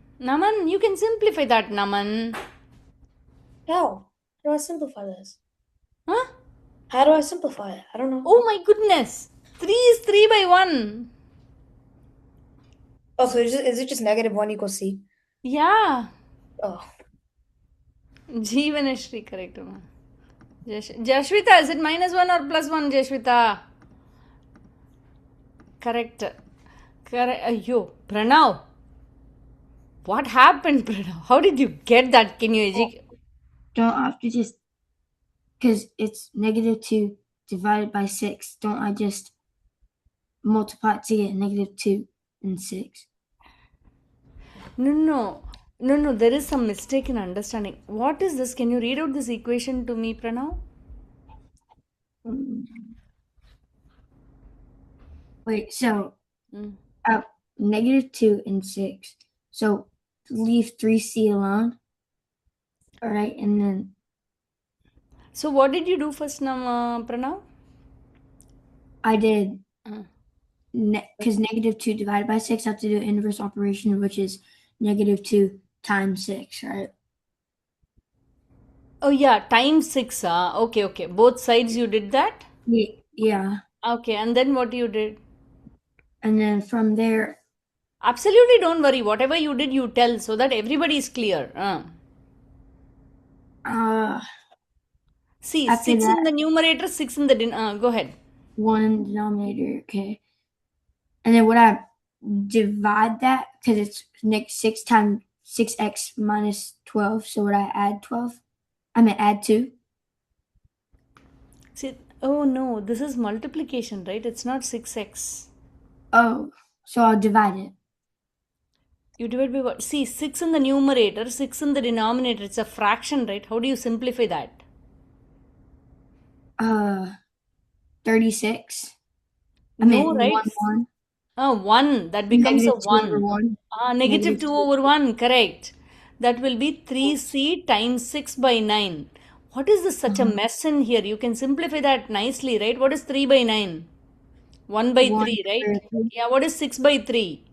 Speaker 2: you can simplify that, Naman.
Speaker 4: How? How do I simplify this?
Speaker 2: Huh?
Speaker 4: How do I simplify it? I don't know.
Speaker 2: Oh my goodness. 3 is 3 by 1.
Speaker 4: Oh, so is it just -1 equals C?
Speaker 2: Yeah.
Speaker 4: Oh.
Speaker 2: Jeevanashri, correct. Jashvita, is it -1 or +1, Jashvita? Correct. Correct. Yo, Pranav. What happened, Pranav? How did you get that? Can you educate?
Speaker 9: Don't I have to just, because it's -2 divided by 6, don't I just multiply it to get -2 and 6?
Speaker 2: No. There is some mistake in understanding. What is this? Can you read out this equation to me, Pranav?
Speaker 9: Wait, so
Speaker 2: Mm.
Speaker 9: -2 and 6. So leave 3C alone. All right, and then
Speaker 2: So what did you do first, Pranav?
Speaker 9: I did,
Speaker 2: Uh.
Speaker 9: because -2 divided by 6, I have to do inverse operation, which is -2 times 6, right?
Speaker 2: Oh yeah, times 6. Okay. Both sides you did that?
Speaker 9: Yeah.
Speaker 2: Okay, and then what you did?
Speaker 9: And then from there,
Speaker 2: Absolutely don't worry. Whatever you did, you tell so that everybody is clear. See,
Speaker 9: after
Speaker 2: 6
Speaker 9: that,
Speaker 2: in the numerator, 6 in the go ahead.
Speaker 9: 1 in the denominator, okay. And then would I divide that, because it's next 6 times 6x minus 12, so would I add 12? I mean add 2?
Speaker 2: See, oh no, this is multiplication, right? It's not 6x.
Speaker 9: Oh, so I'll divide it.
Speaker 2: You divide by what? See, 6 in the numerator, 6 in the denominator. It's a fraction, right? How do you simplify that?
Speaker 9: 36.
Speaker 2: No,
Speaker 9: I mean,
Speaker 2: right?
Speaker 9: 1.
Speaker 2: 1. That becomes a
Speaker 9: -2 over
Speaker 2: 1.
Speaker 9: 1.
Speaker 2: Negative 2 over 1. Correct. That will be 3c times 6 by 9. What is this such a mess in here? You can simplify that nicely, right? What is 3 by 9? 1 by
Speaker 9: 1
Speaker 2: 3, right?
Speaker 9: over 3.
Speaker 2: Yeah, what is 6 by 3?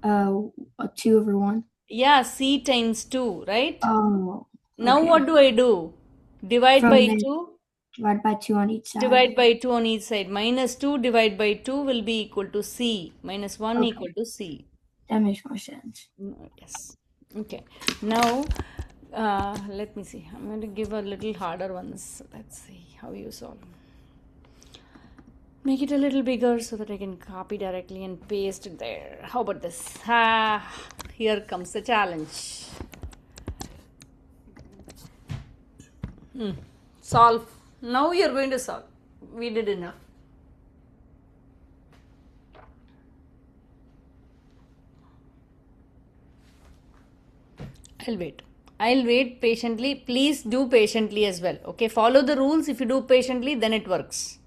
Speaker 9: 2 over 1.
Speaker 2: Yeah, c times 2, right?
Speaker 9: Oh,
Speaker 2: Now
Speaker 9: okay.
Speaker 2: what do I do? Divide
Speaker 9: From
Speaker 2: by
Speaker 9: there,
Speaker 2: 2?
Speaker 9: divide by 2 on each side.
Speaker 2: Divide by 2 on each side. Minus 2 divided by 2 will be equal to c. Minus 1
Speaker 9: Okay.
Speaker 2: equal to c.
Speaker 9: That makes more sense.
Speaker 2: Yes. Okay. Now, let me see. I'm going to give a little harder ones. Let's see how you solve. Make it a little bigger so that I can copy directly and paste it there. How about this? Here comes the challenge. Solve. Now you're going to solve. We did enough. I'll wait. I'll wait patiently. Please do patiently as well. Okay, follow the rules. If you do patiently, then it works.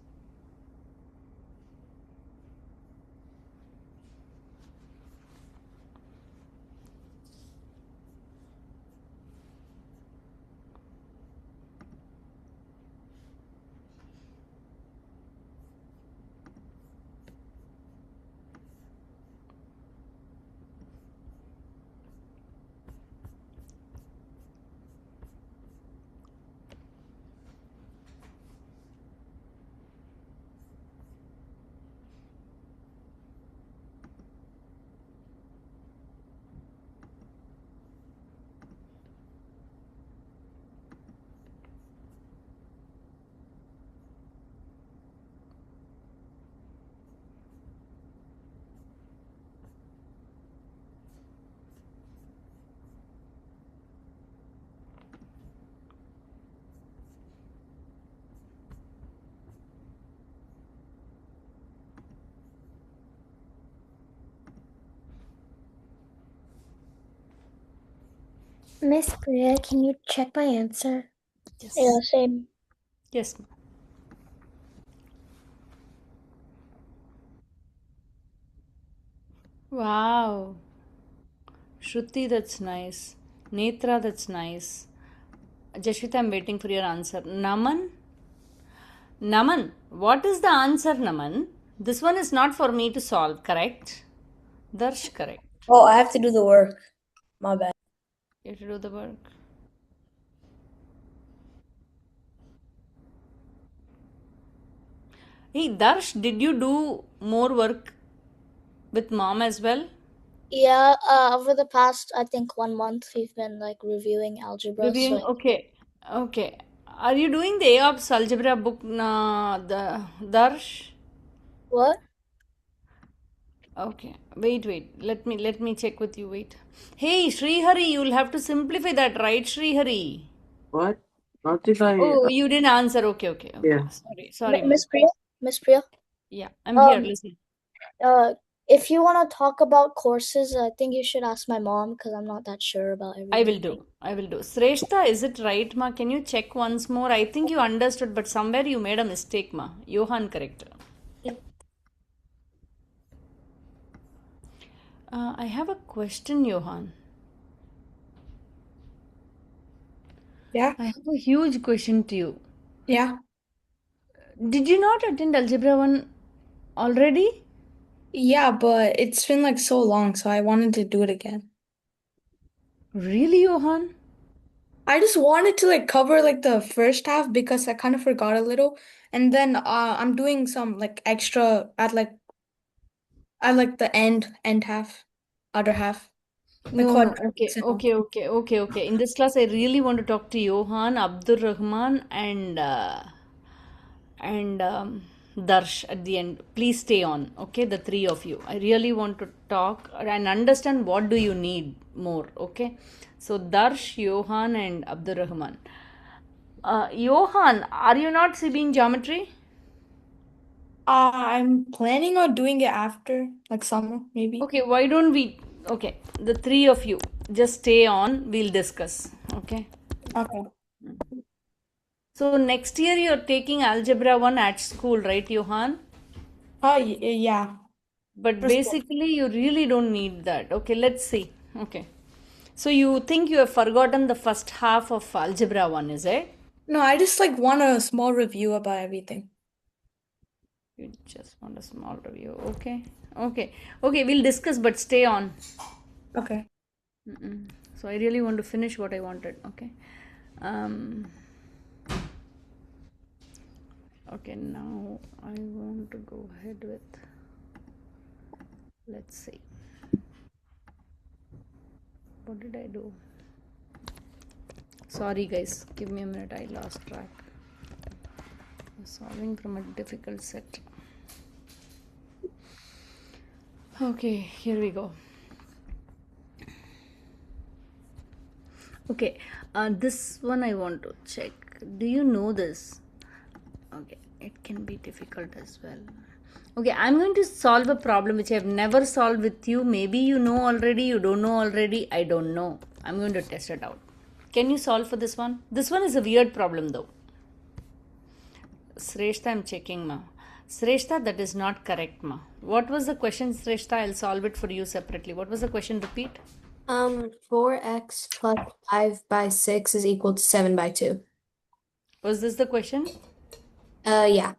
Speaker 1: Miss Priya, can you check my answer?
Speaker 2: Yes.
Speaker 3: Yeah, same.
Speaker 2: Yes. Wow. Shruti, that's nice. Netra, that's nice. Jashvita, I'm waiting for your answer. Naman? Naman, what is the answer, Naman? This one is not for me to solve, correct? Darsh, correct.
Speaker 4: Oh, I have to do the work. My bad.
Speaker 2: You have to do the work. Hey, Darsh, did you do more work with mom as well?
Speaker 3: Yeah, over the past, I think 1 month, we've been like reviewing algebra.
Speaker 2: Reviewing,
Speaker 3: So
Speaker 2: okay. Okay. Are you doing the AOPS algebra book, the Darsh?
Speaker 3: what?
Speaker 2: Okay. Wait. Let me check with you. Wait. Hey, Srihari, you'll have to simplify that, right, Srihari?
Speaker 5: What? Not if I.
Speaker 2: Oh, you didn't answer. Okay.
Speaker 5: Yeah.
Speaker 2: Sorry, man.
Speaker 3: Miss Priya? Miss Priya?
Speaker 2: Yeah, I'm here.
Speaker 3: Um,
Speaker 2: Listen.
Speaker 3: if you want to talk about courses, I think you should ask my mom because I'm not that sure about
Speaker 2: I will
Speaker 3: everything.
Speaker 2: do. I will do. Sreshta, is it right, ma? Can you check once more? I think you understood, but somewhere you made a mistake, ma. Johan, correct. I have a question, Johan.
Speaker 6: Yeah.
Speaker 2: I have a huge question to you.
Speaker 6: Yeah.
Speaker 2: Did you not attend Algebra 1 already?
Speaker 6: Yeah, but it's been like so long, so I wanted to do it again.
Speaker 2: Really, Johan?
Speaker 6: I just wanted to like cover like the first half because I kind of forgot a little, and then I'm doing some like extra at the end half, other half, the
Speaker 2: No.
Speaker 6: quadratics and all.
Speaker 2: Okay. In this class, I really want to talk to Johan, Abdur Rahman, and Darsh at the end. Please stay on, okay? The three of you. I really want to talk and understand what do you need more, okay? So Darsh, Johan, and Abdur Rahman. Johan, are you not sibbing geometry?
Speaker 6: I'm planning on doing it after like summer, maybe.
Speaker 2: Okay, why don't we? Okay, the three of you just stay on. We'll discuss. Okay.
Speaker 6: Okay.
Speaker 2: So next year you're taking Algebra 1 at school, right, Johan?
Speaker 6: Oh, yeah.
Speaker 2: But
Speaker 6: For school.
Speaker 2: basically, you really don't need that. Okay, let's see. Okay. So you think you have forgotten the first half of Algebra 1, is it?
Speaker 6: No, I just like want a small review about everything.
Speaker 2: You just want a small review. Okay, we'll discuss, but stay on.
Speaker 6: Okay.
Speaker 2: So I really want to finish what I wanted. Okay. Okay, now I want to go ahead with, let's see. What did I do? Sorry, guys. Give me a minute. I lost track. I'm solving from a difficult set. Okay, here we go. Okay, this one I want to check. Do you know this? Okay, it can be difficult as well. Okay, I'm going to solve a problem which I've never solved with you. Maybe you know already, you don't know already, I don't know. I'm going to test it out. Can you solve for this one? This one is a weird problem though. Shrestha, I'm checking, ma. Shrestha, that is not correct, ma. What was the question, Shrestha? I'll solve it for you separately. What was the question? Repeat.
Speaker 4: 4x plus 5 by 6 is equal to 7 by 2.
Speaker 2: Was this the question?
Speaker 4: Yeah.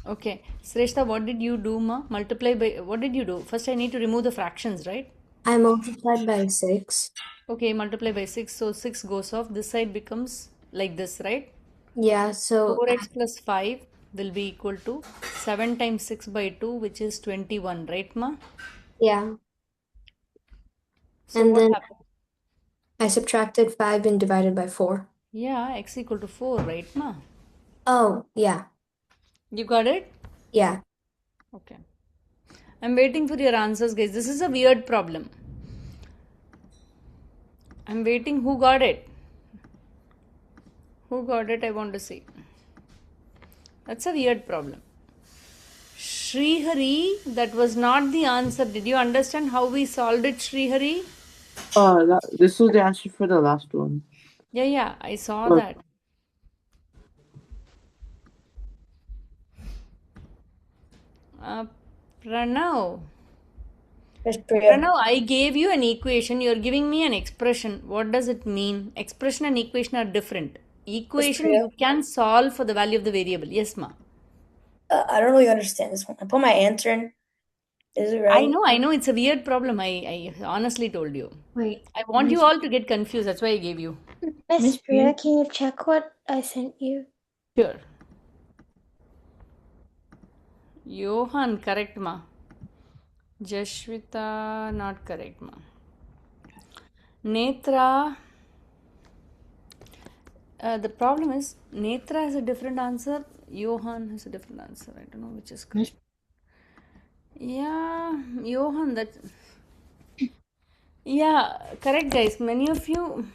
Speaker 2: Okay. Shrestha, what did you do, ma? Multiply by, what did you do? First, I need to remove the fractions, right?
Speaker 4: I multiplied by 6.
Speaker 2: Okay, multiply by 6. So 6 goes off. This side becomes like this, right?
Speaker 4: Yeah, so
Speaker 2: 4x plus 5 will be equal to 7 times 6 by 2, which is 21, right, ma?
Speaker 4: yeah.
Speaker 2: So
Speaker 4: And
Speaker 2: what
Speaker 4: then
Speaker 2: happened?
Speaker 4: I subtracted 5 and divided by 4.
Speaker 2: Yeah, x equal to 4, right, ma?
Speaker 4: Oh, yeah.
Speaker 2: You got it?
Speaker 4: Yeah.
Speaker 2: Okay. I'm waiting for your answers, guys. This is a weird problem. I'm waiting. Who got it? Who got it? I want to see. That's a weird problem. Srihari, that was not the answer. Did you understand how we solved it, Srihari?
Speaker 5: This was the answer for the last one.
Speaker 2: Yeah, I saw
Speaker 5: Oh.
Speaker 2: that. Pranav.
Speaker 4: There's Priya.
Speaker 2: Pranav, I gave you an equation. You're giving me an expression. What does it mean? Expression and equation are different. Equation
Speaker 4: Priya.
Speaker 2: you can solve for the value of the variable. Yes, ma.
Speaker 4: I don't really understand this one. I put my answer in. Is it right?
Speaker 2: I know it's a weird problem. I honestly told you.
Speaker 9: Wait.
Speaker 2: I want you all to get confused. That's why I gave you.
Speaker 1: Miss Priya, can you check what I sent you?
Speaker 2: Sure. Johan, correct, ma. Jashwita, not correct, ma. Netra. The problem is Netra has a different answer. Johan has a different answer. I don't know which is correct. Yeah, Johan, that. Yeah, correct, guys. Many of you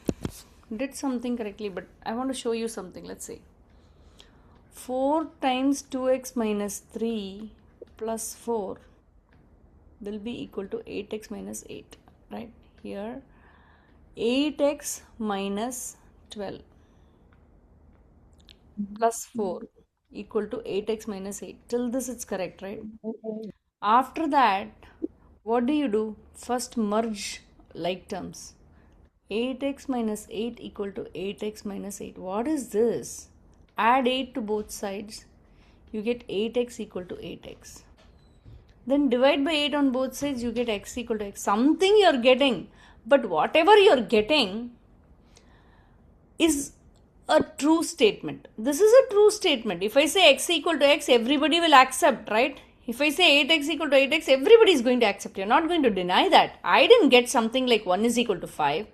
Speaker 2: did something correctly, but I want to show you something. Let's see. 4 times 2x minus 3 plus 4 will be equal to 8x minus 8. Right here, 8x minus 12 plus 4 equal to 8x minus 8. Till this it's correct, right? After that, what do? First merge like terms. 8x minus 8 equal to 8x minus 8. What is this? Add 8 to both sides. You get 8x equal to 8x. Then divide by 8 on both sides. You get x equal to x. Something you're getting. But whatever you're getting is a true statement. This is a true statement. If I say x equal to x, everybody will accept, right? If I say 8x equal to 8x, everybody is going to accept. You're not going to deny that. I didn't get something like 1 is equal to 5.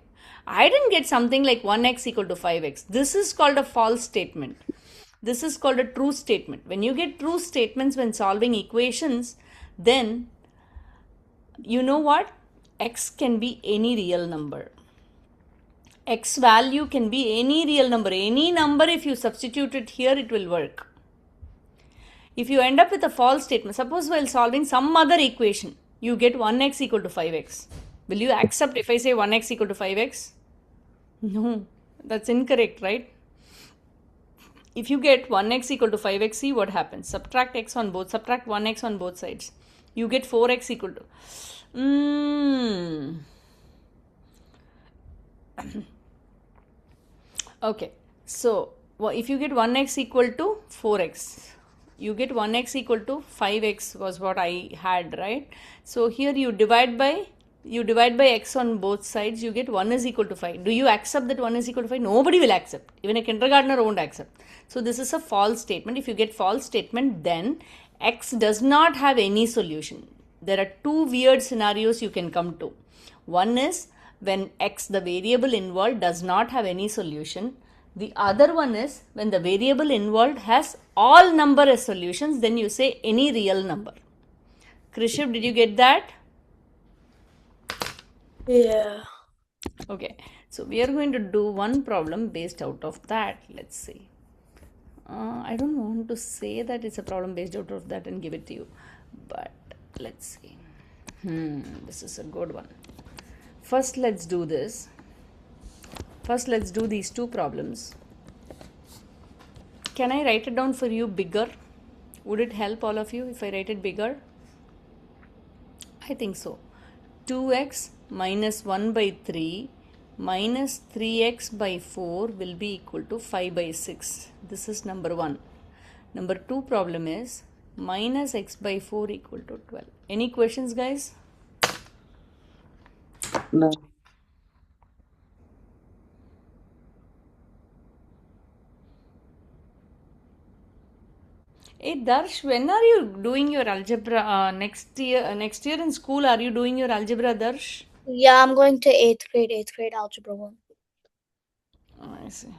Speaker 2: I didn't get something like 1x equal to 5x. This is called a false statement. This is called a true statement. When you get true statements when solving equations, then you know what? X can be any real number. X value can be any real number. Any number, if you substitute it here, it will work. If you end up with a false statement, suppose while solving some other equation, you get 1x equal to 5x. Will you accept if I say 1x equal to 5x? No, that's incorrect, right? If you get 1x equal to 5x, see what happens. Subtract 1x on both sides. You get 4x equal to... Okay, so if you get 1x equal to 4x, you get 1x equal to 5x was what I had, right? So here you divide by x on both sides, you get 1 is equal to 5. Do you accept that 1 is equal to 5? Nobody will accept. Even a kindergartner won't accept. So this is a false statement. If you get false statement, then x does not have any solution. There are two weird scenarios you can come to. One is when x, the variable involved, does not have any solution. The other one is when the variable involved has all number as solutions, then you say any real number. Krishiv, did you get that?
Speaker 4: Yeah.
Speaker 2: Okay, so we are going to do one problem based out of that. Let's see. I don't want to say that it's a problem based out of that and give it to you, but let's see. This is a good one. First, let's do this. First, let's do these two problems. Can I write it down for you bigger? Would it help all of you if I write it bigger? I think so. 2x minus 1 by 3 minus 3x by 4 will be equal to 5 by 6. This is number 1. Number 2 problem is minus x by 4 equal to 12. Any questions, guys?
Speaker 5: No.
Speaker 2: Hey Darsh, when are you doing your algebra? Next year in school, are you doing your algebra, Darsh?
Speaker 3: Yeah, I'm going to 8th grade algebra 1.
Speaker 2: Oh, I see.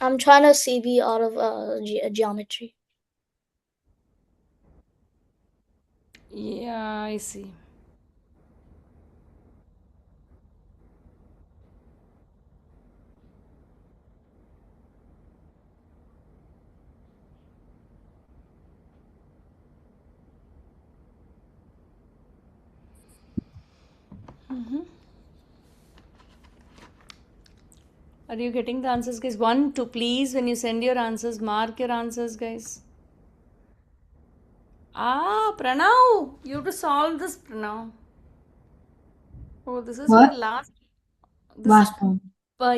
Speaker 3: I'm trying to CV out of geometry.
Speaker 2: Yeah, I see. Are you getting the answers, guys? 1, 2, please, when you send your answers, mark your answers, guys. Pranav, you have to solve this, Pranav. Oh, this is your
Speaker 9: What?
Speaker 2: last. This is,
Speaker 9: Last one.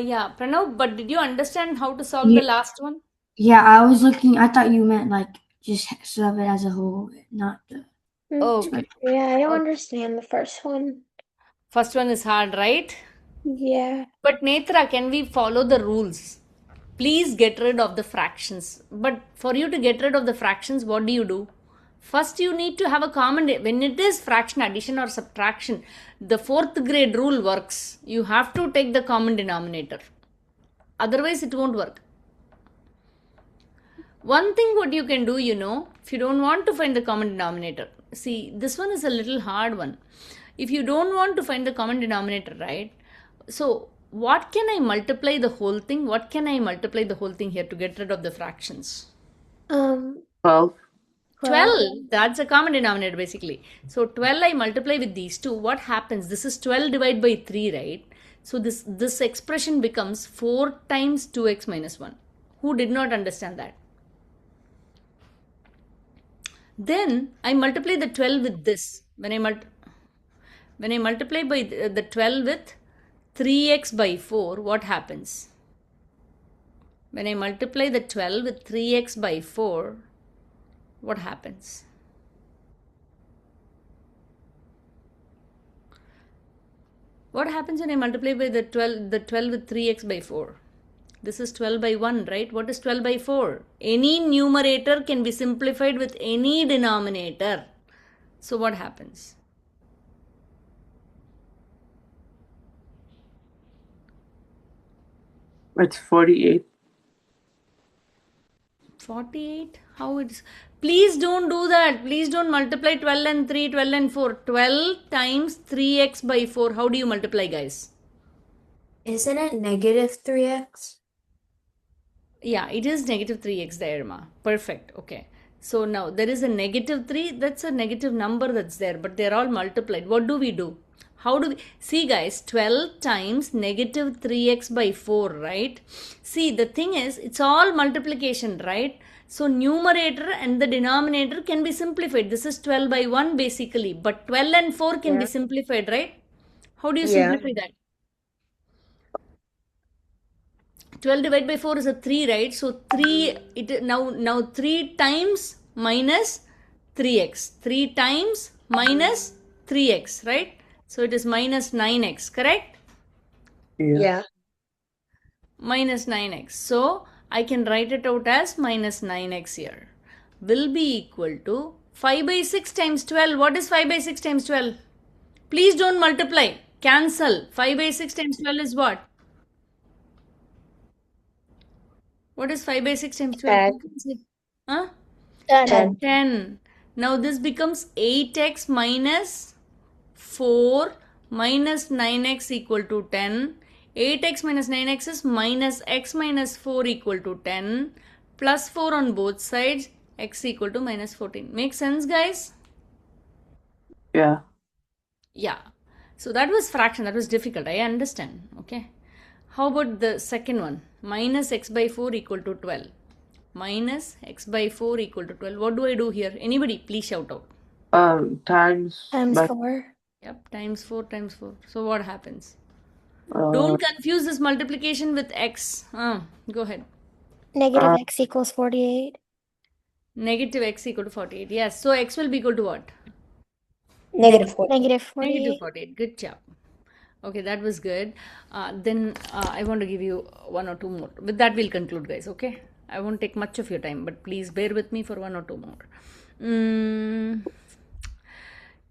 Speaker 2: yeah, Pranav, but did you understand how to solve the
Speaker 9: Yeah,
Speaker 2: last one?
Speaker 9: yeah, I was looking, I thought you meant like just solve it as a whole, not the.
Speaker 2: Okay.
Speaker 1: Yeah, I don't
Speaker 2: Okay.
Speaker 1: understand the first one.
Speaker 2: First one is hard, right?
Speaker 1: Yeah.
Speaker 2: But Netra, can we follow the rules? Please get rid of the fractions. But for you to get rid of the fractions, what do? First, you need to have a common. When it is fraction addition or subtraction, the fourth grade rule works. You have to take the common denominator. Otherwise, it won't work. One thing what you can do, if you don't want to find the common denominator. See, this one is a little hard one. If you don't want to find the common denominator, right? So, what can I multiply the whole thing? What can I multiply the whole thing here to get rid of the fractions?
Speaker 1: 12.
Speaker 2: 12. That's a common denominator basically. So 12 I multiply with these two. What happens? This is 12 divided by 3, right? So this expression becomes 4 times 2x minus 1. Who did not understand that? Then I multiply the 12 with this. When I multiply by the 12 with 3x by 4, what happens? When I multiply the 12 with 3x by 4, what happens? What happens when I multiply by the 12 with 3x by 4? This is 12 by 1, right? What is 12 by 4? Any numerator can be simplified with any denominator. So what happens?
Speaker 5: It's 48.
Speaker 2: 48? How it's... Please don't do that. Please don't multiply 12 and 3, 12 and 4. 12 times 3x by 4. How do you multiply, guys?
Speaker 4: Isn't it negative 3x?
Speaker 2: Yeah, it is negative 3x there, Ma. Perfect. Okay. So now there is a negative 3. That's a negative number that's there, but they're all multiplied. What do? How do we see, guys? 12 times negative 3x by 4, right? See, the thing is, it's all multiplication, right? So numerator and the denominator can be simplified. This is 12 by 1 basically, but 12 and 4 can be simplified, right? How do you simplify that? 12 divided by 4 is a 3, right? So 3, now 3 times minus 3x. 3 times minus 3x, right? So it is minus 9x, correct?
Speaker 5: Yeah.
Speaker 2: Minus 9x. So I can write it out as minus 9x here. Will be equal to 5 by 6 times 12. What is 5 by 6 times 12? Please don't multiply. Cancel. 5 by 6 times 12 is what? What is 5 by 6 times 12?
Speaker 8: 10.
Speaker 2: Who can say? Huh?
Speaker 3: 10.
Speaker 2: 10. Now this becomes 8x minus 4 minus 9x equal to 10. 8x minus 9x is minus x minus 4 equal to 10. Plus 4 on both sides. X equal to minus 14. Make sense, guys?
Speaker 5: Yeah.
Speaker 2: Yeah. So that was fraction. That was difficult. I understand. Okay. How about the second one? Minus x by 4 equal to 12. Minus x by 4 equal to 12. What do I do here? Anybody, please shout out.
Speaker 5: Times
Speaker 1: Times
Speaker 5: by
Speaker 1: 4.
Speaker 2: Yep, times 4 times 4. So what happens?
Speaker 5: uh,
Speaker 2: Don't confuse this multiplication with x. Go ahead.
Speaker 1: Negative
Speaker 5: uh,
Speaker 1: x equals 48.
Speaker 2: Negative x equal to 48. Yes. So x will be equal to what?
Speaker 4: Negative 40.
Speaker 1: Negative
Speaker 2: Negative
Speaker 1: 48.
Speaker 2: 48. Good job. Okay, that was good. Then I want to give you one or two more. With that, we'll conclude, guys. Okay. I won't take much of your time, but please bear with me for one or two more.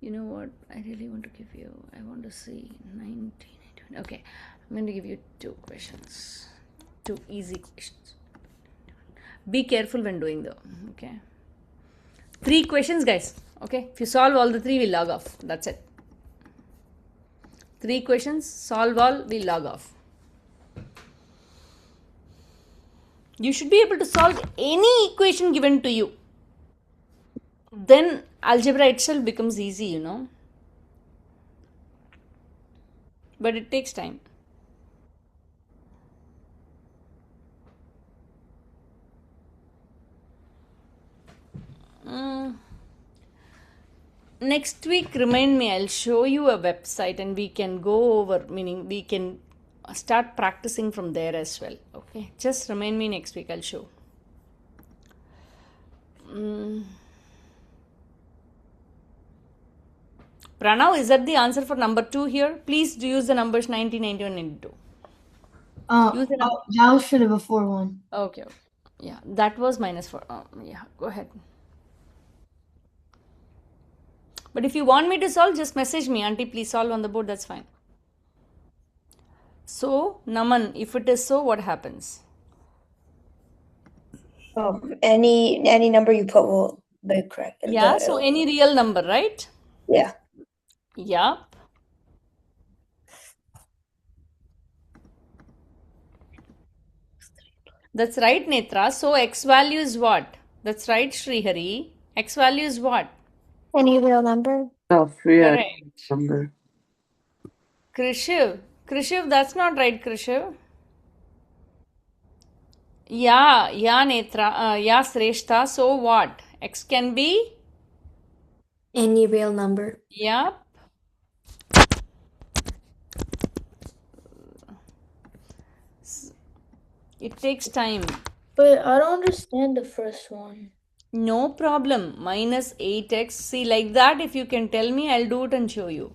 Speaker 2: You know what? I really want to give you. I want to see 19. 20. Okay. I'm going to give you two questions. Two easy questions. Be careful when doing them. Okay. Three questions, guys. Okay. If you solve all the three, we'll log off. That's it. Three questions, solve all, we log off. You should be able to solve any equation given to you. Then algebra itself becomes easy, you know. But it takes time. Next week, remind me, I'll show you a website and we can go over, meaning we can start practicing from there as well. Okay, just remind me next week, I'll show. Pranav, is that the answer for number 2 here? Please do use the numbers 90, 91, 92. Use the number.
Speaker 9: That was for the before one.
Speaker 2: Okay. Yeah, that was minus 4. Yeah, go ahead. But if you want me to solve, just message me. Auntie, please solve on the board. That's fine. So, Naman, if it is so, what happens?
Speaker 4: Any number you put will be correct.
Speaker 2: Yeah, so any real number, right?
Speaker 4: Yeah.
Speaker 2: Yup. That's right, Netra. So, x value is what? That's right, Srihari. X value is what?
Speaker 1: Any real number?
Speaker 5: Priya
Speaker 2: Correct.
Speaker 5: number.
Speaker 2: Krishiv, that's not right, Krishiv. Yeah, Netra, yeah, Sreshta. So what? X can be?
Speaker 9: Any real number.
Speaker 2: Yep. It takes time.
Speaker 6: But I don't understand the first one.
Speaker 2: No problem. Minus 8x. See, like that, if you can tell me, I'll do it and show you.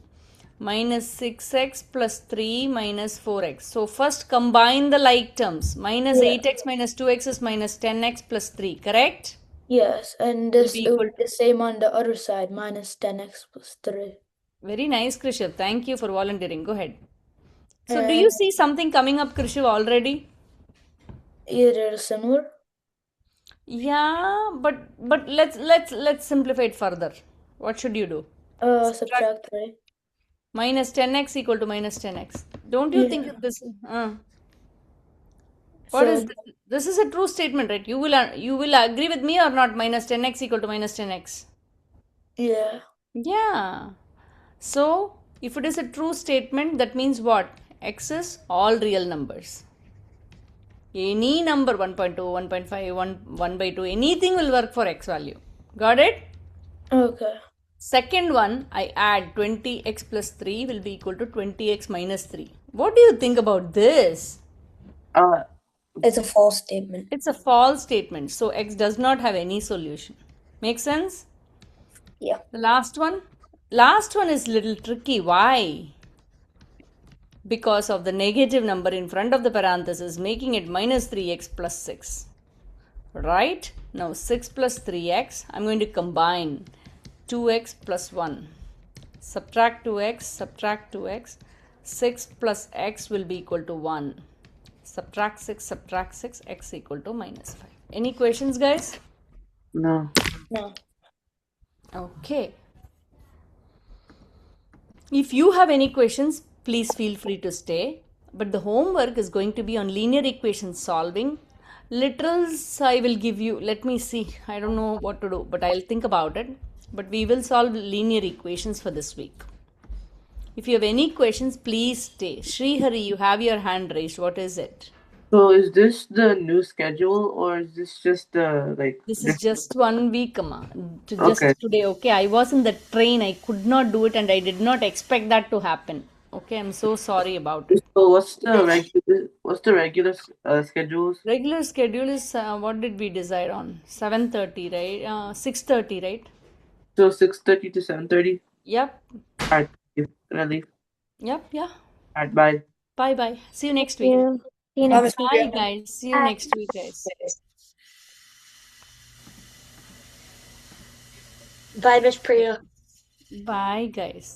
Speaker 2: Minus 6x plus 3 minus 4x. So first combine the like terms. Minus 8x minus 2x is minus 10x plus 3, correct?
Speaker 6: Yes, and
Speaker 2: Will
Speaker 6: this
Speaker 2: be
Speaker 6: it would
Speaker 2: equal
Speaker 6: be the same on the other side, minus 10x plus 3.
Speaker 2: Very nice, Krishiv. Thank you for volunteering. Go ahead. So do you see something coming up, Krishiv, already?
Speaker 6: Either similar?
Speaker 2: Yeah, but let's simplify it further. What should you do?
Speaker 6: Subtract 3.
Speaker 2: Minus 10x equal to minus 10x. Don't you think this? What is this? This is a true statement, right? You will agree with me or not? Minus 10x equal to minus 10x.
Speaker 6: Yeah.
Speaker 2: Yeah. So if it is a true statement, that means what? X is all real numbers. Any number 1.2, 1.5, 1 by 2, anything will work for x value. Got it?
Speaker 6: Okay.
Speaker 2: Second one, I add 20x plus 3 will be equal to 20x minus 3. What do you think about this?
Speaker 4: It's a false statement.
Speaker 2: It's a false statement. So x does not have any solution. Make sense?
Speaker 4: Yeah.
Speaker 2: The last one? Last one is little tricky. Why? Because of the negative number in front of the parenthesis, making it minus 3x plus 6. Right? Now 6 plus 3x, I'm going to combine 2x plus 1. Subtract 2x, subtract 2x. 6 plus x will be equal to 1. Subtract 6, x equal to minus 5. Any questions, guys?
Speaker 5: No.
Speaker 6: No.
Speaker 2: Okay. If you have any questions, please feel free to stay. But the homework is going to be on linear equation solving. Literals I will give you. Let me see. I don't know what to do, but I'll think about it. But we will solve linear equations for this week. If you have any questions, please stay. Srihari, you have your hand raised. What is it?
Speaker 5: So is this the new schedule or is this just like
Speaker 2: This is
Speaker 5: different?
Speaker 2: just 1 week, Amma.
Speaker 5: Okay.
Speaker 2: Just today, okay? I was in the train. I could not do it and I did not expect that to happen. Okay, I'm so sorry about it.
Speaker 5: So what's the regular schedules?
Speaker 2: Regular schedule is what did we decide on? 7:30, right? 6:30, right?
Speaker 5: So 6:30 to 7:30?
Speaker 2: Yep.
Speaker 5: Alright, gonna leave.
Speaker 2: Yep, yeah.
Speaker 5: Alright, bye.
Speaker 2: Bye bye. See you
Speaker 1: Thank
Speaker 2: next week.
Speaker 1: you. See you
Speaker 6: Bye,
Speaker 1: next
Speaker 6: Miss
Speaker 1: week.
Speaker 2: Bye
Speaker 6: Priya.
Speaker 2: guys. See you next week, guys.
Speaker 8: Bye, Miss Priya.
Speaker 2: Bye guys.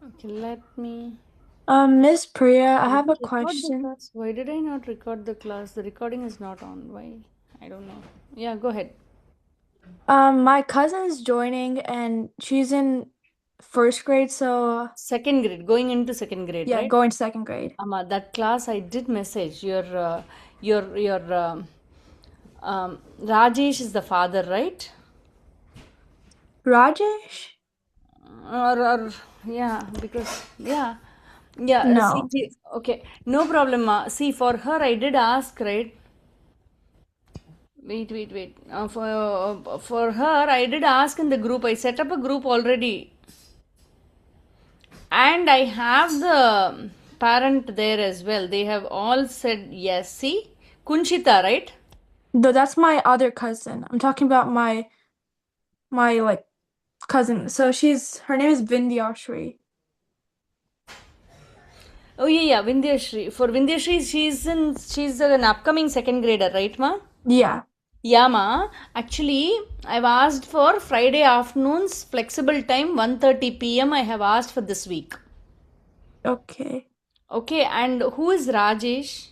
Speaker 2: Okay, let me
Speaker 6: Miss Priya, I have a
Speaker 2: record the
Speaker 6: question.
Speaker 2: class. Why did I not record the class? The recording is not on. Why? I don't know. Yeah, go ahead.
Speaker 6: My cousin's joining and she's in first grade, so
Speaker 2: Second grade, going into second grade,
Speaker 6: yeah,
Speaker 2: right?
Speaker 6: going second grade.
Speaker 2: That class I did message your Rajesh is the father, right?
Speaker 6: Rajesh?
Speaker 2: Or yeah, because yeah. See,
Speaker 6: No.
Speaker 2: okay, no problem. See, for her, I did ask, right? Wait. For her, I did ask in the group. I set up a group already, and I have the parent there as well. They have all said yes. See, Kunshita, right?
Speaker 6: No, that's my other cousin. I'm talking about my like cousin. So her name is Vindyashri.
Speaker 2: Oh yeah, Vindyashri. For Vindyashri, she's an upcoming second grader, right, ma?
Speaker 6: Yeah.
Speaker 2: Yeah, ma. Actually, I've asked for Friday afternoons, flexible time, 1:30 p.m. I have asked for this week.
Speaker 6: Okay.
Speaker 2: Okay, and who is Rajesh?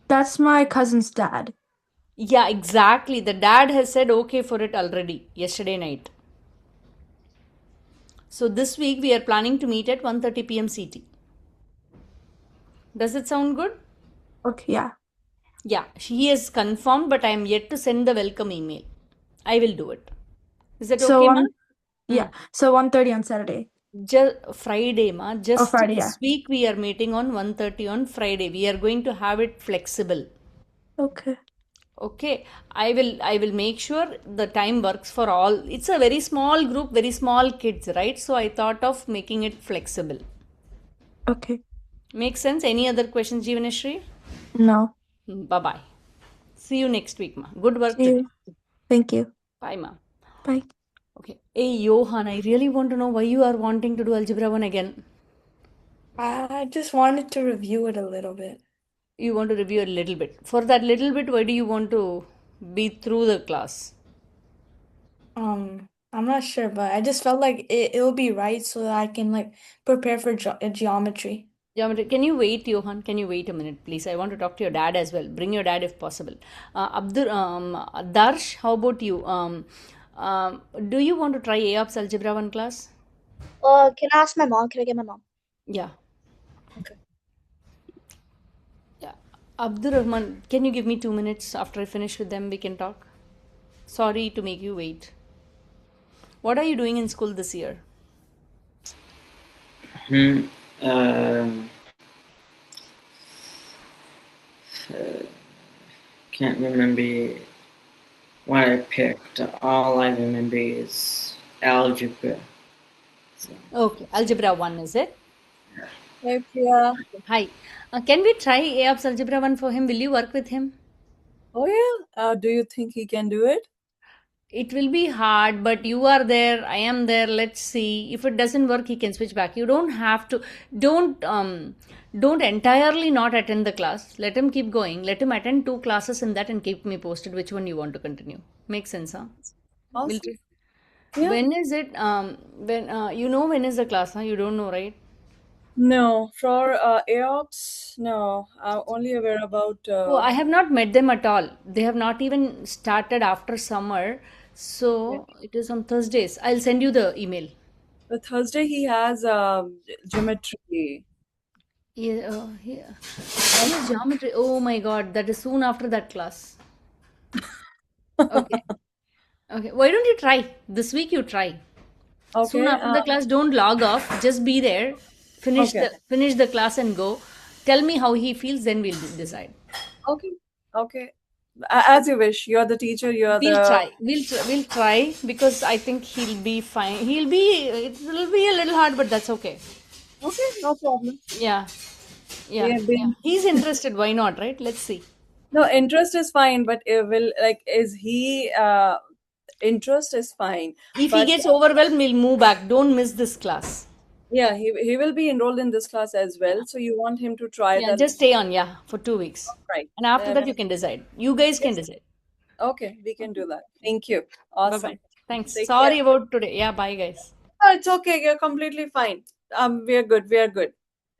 Speaker 6: That's my cousin's dad.
Speaker 2: Yeah, exactly. The dad has said okay for it already yesterday night. So this week we are planning to meet at 1:30 p.m. CT. Does it sound good?
Speaker 6: Okay, yeah.
Speaker 2: Yeah, he is confirmed, but I am yet to send the welcome email. I will do it. Is that
Speaker 6: So
Speaker 2: okay, ma?
Speaker 6: yeah. So 1:30 on Saturday.
Speaker 2: Just Friday, ma.
Speaker 6: Oh,
Speaker 2: Just
Speaker 6: Friday, yeah.
Speaker 2: this week we are meeting on 1:30 on Friday. We are going to have it flexible.
Speaker 6: Okay.
Speaker 2: Okay, I will make sure the time works for all. It's a very small group, very small kids, right? So I thought of making it flexible.
Speaker 6: Okay.
Speaker 2: Makes sense? Any other questions, Jeevanashri?
Speaker 6: No.
Speaker 2: Bye bye. See you next week, ma. Good work
Speaker 6: See
Speaker 2: today.
Speaker 6: you. Thank you.
Speaker 2: Bye, ma.
Speaker 6: Bye.
Speaker 2: Okay. Hey, Johan, I really want to know why you are wanting to do Algebra 1 again.
Speaker 6: I just wanted to review it a little bit.
Speaker 2: You want to review a little bit. For that little bit, why do you want to be through the class?
Speaker 6: I'm not sure, but I just felt like it'll be right so that I can like prepare for geometry.
Speaker 2: Geometry. Can you wait, Johan? Can you wait a minute, please? I want to talk to your dad as well. Bring your dad if possible. Darsh, how about you? Do you want to try AOPS Algebra 1 class?
Speaker 3: Can I ask my mom? Can I get my mom?
Speaker 2: Yeah.
Speaker 3: Okay.
Speaker 2: Yeah. Abdurrahman, can you give me 2 minutes after I finish with them? We can talk. Sorry to make you wait. What are you doing in school this year?
Speaker 10: Can't remember what I picked. All I remember is algebra. So,
Speaker 2: Okay, Algebra 1 is it?
Speaker 6: Hey, Priya.
Speaker 2: Hi. Can we try AOPS Algebra 1 for him? Will you work with him?
Speaker 11: Oh yeah. Do you think he can do it?
Speaker 2: It will be hard, but you are there, I am there. Let's see. If it doesn't work, he can switch back. You don't have to. Don't entirely not attend the class. Let him keep going. Let him attend 2 classes in that and keep me posted which one you want to continue. Makes sense, huh? We'll
Speaker 11: Awesome. Yeah.
Speaker 2: When is it? When is the class? Huh? You don't know, right?
Speaker 11: No, for AOPS, no. I'm only aware about
Speaker 2: Oh, I have not met them at all. They have not even started after summer. So it is on Thursdays. I'll send you the email.
Speaker 11: the Thursday he has geometry.
Speaker 2: Yeah, yeah. When is geometry? Oh my God, that is soon after that class. Okay. Okay, why don't you try? This week you try. Soon
Speaker 11: Okay.
Speaker 2: after the class, don't log off. Just be there.
Speaker 11: Okay.
Speaker 2: Finish the class and go. Tell me how he feels, then we'll decide.
Speaker 11: Okay. Okay. As you wish. You're the teacher. You're
Speaker 2: We'll
Speaker 11: the.
Speaker 2: try. We'll try because I think he'll be fine. It'll be a little hard, but that's okay.
Speaker 11: Okay. No problem.
Speaker 2: Yeah,
Speaker 11: We
Speaker 2: yeah,
Speaker 11: have
Speaker 2: yeah.
Speaker 11: been.
Speaker 2: He's interested. Why not, right? Let's see.
Speaker 11: No, interest is fine, but it will like is he interest is fine.
Speaker 2: If he
Speaker 11: But
Speaker 2: gets overwhelmed, we'll move back. Don't miss this class.
Speaker 11: yeah, he will be enrolled in this class as well.
Speaker 2: Yeah,
Speaker 11: So you want him to try
Speaker 2: yeah.
Speaker 11: that,
Speaker 2: Just stay on, yeah, for 2 weeks,
Speaker 11: right?
Speaker 2: and after that you can decide. You guys can
Speaker 11: Yes.
Speaker 2: decide.
Speaker 11: Okay, we can do that. Thank you.
Speaker 2: Bye
Speaker 11: Awesome.
Speaker 2: bye. Thanks.
Speaker 11: Take care.
Speaker 2: Sorry about today. Yeah, bye guys.
Speaker 11: Oh, it's okay. You're completely fine. We are good. We are good.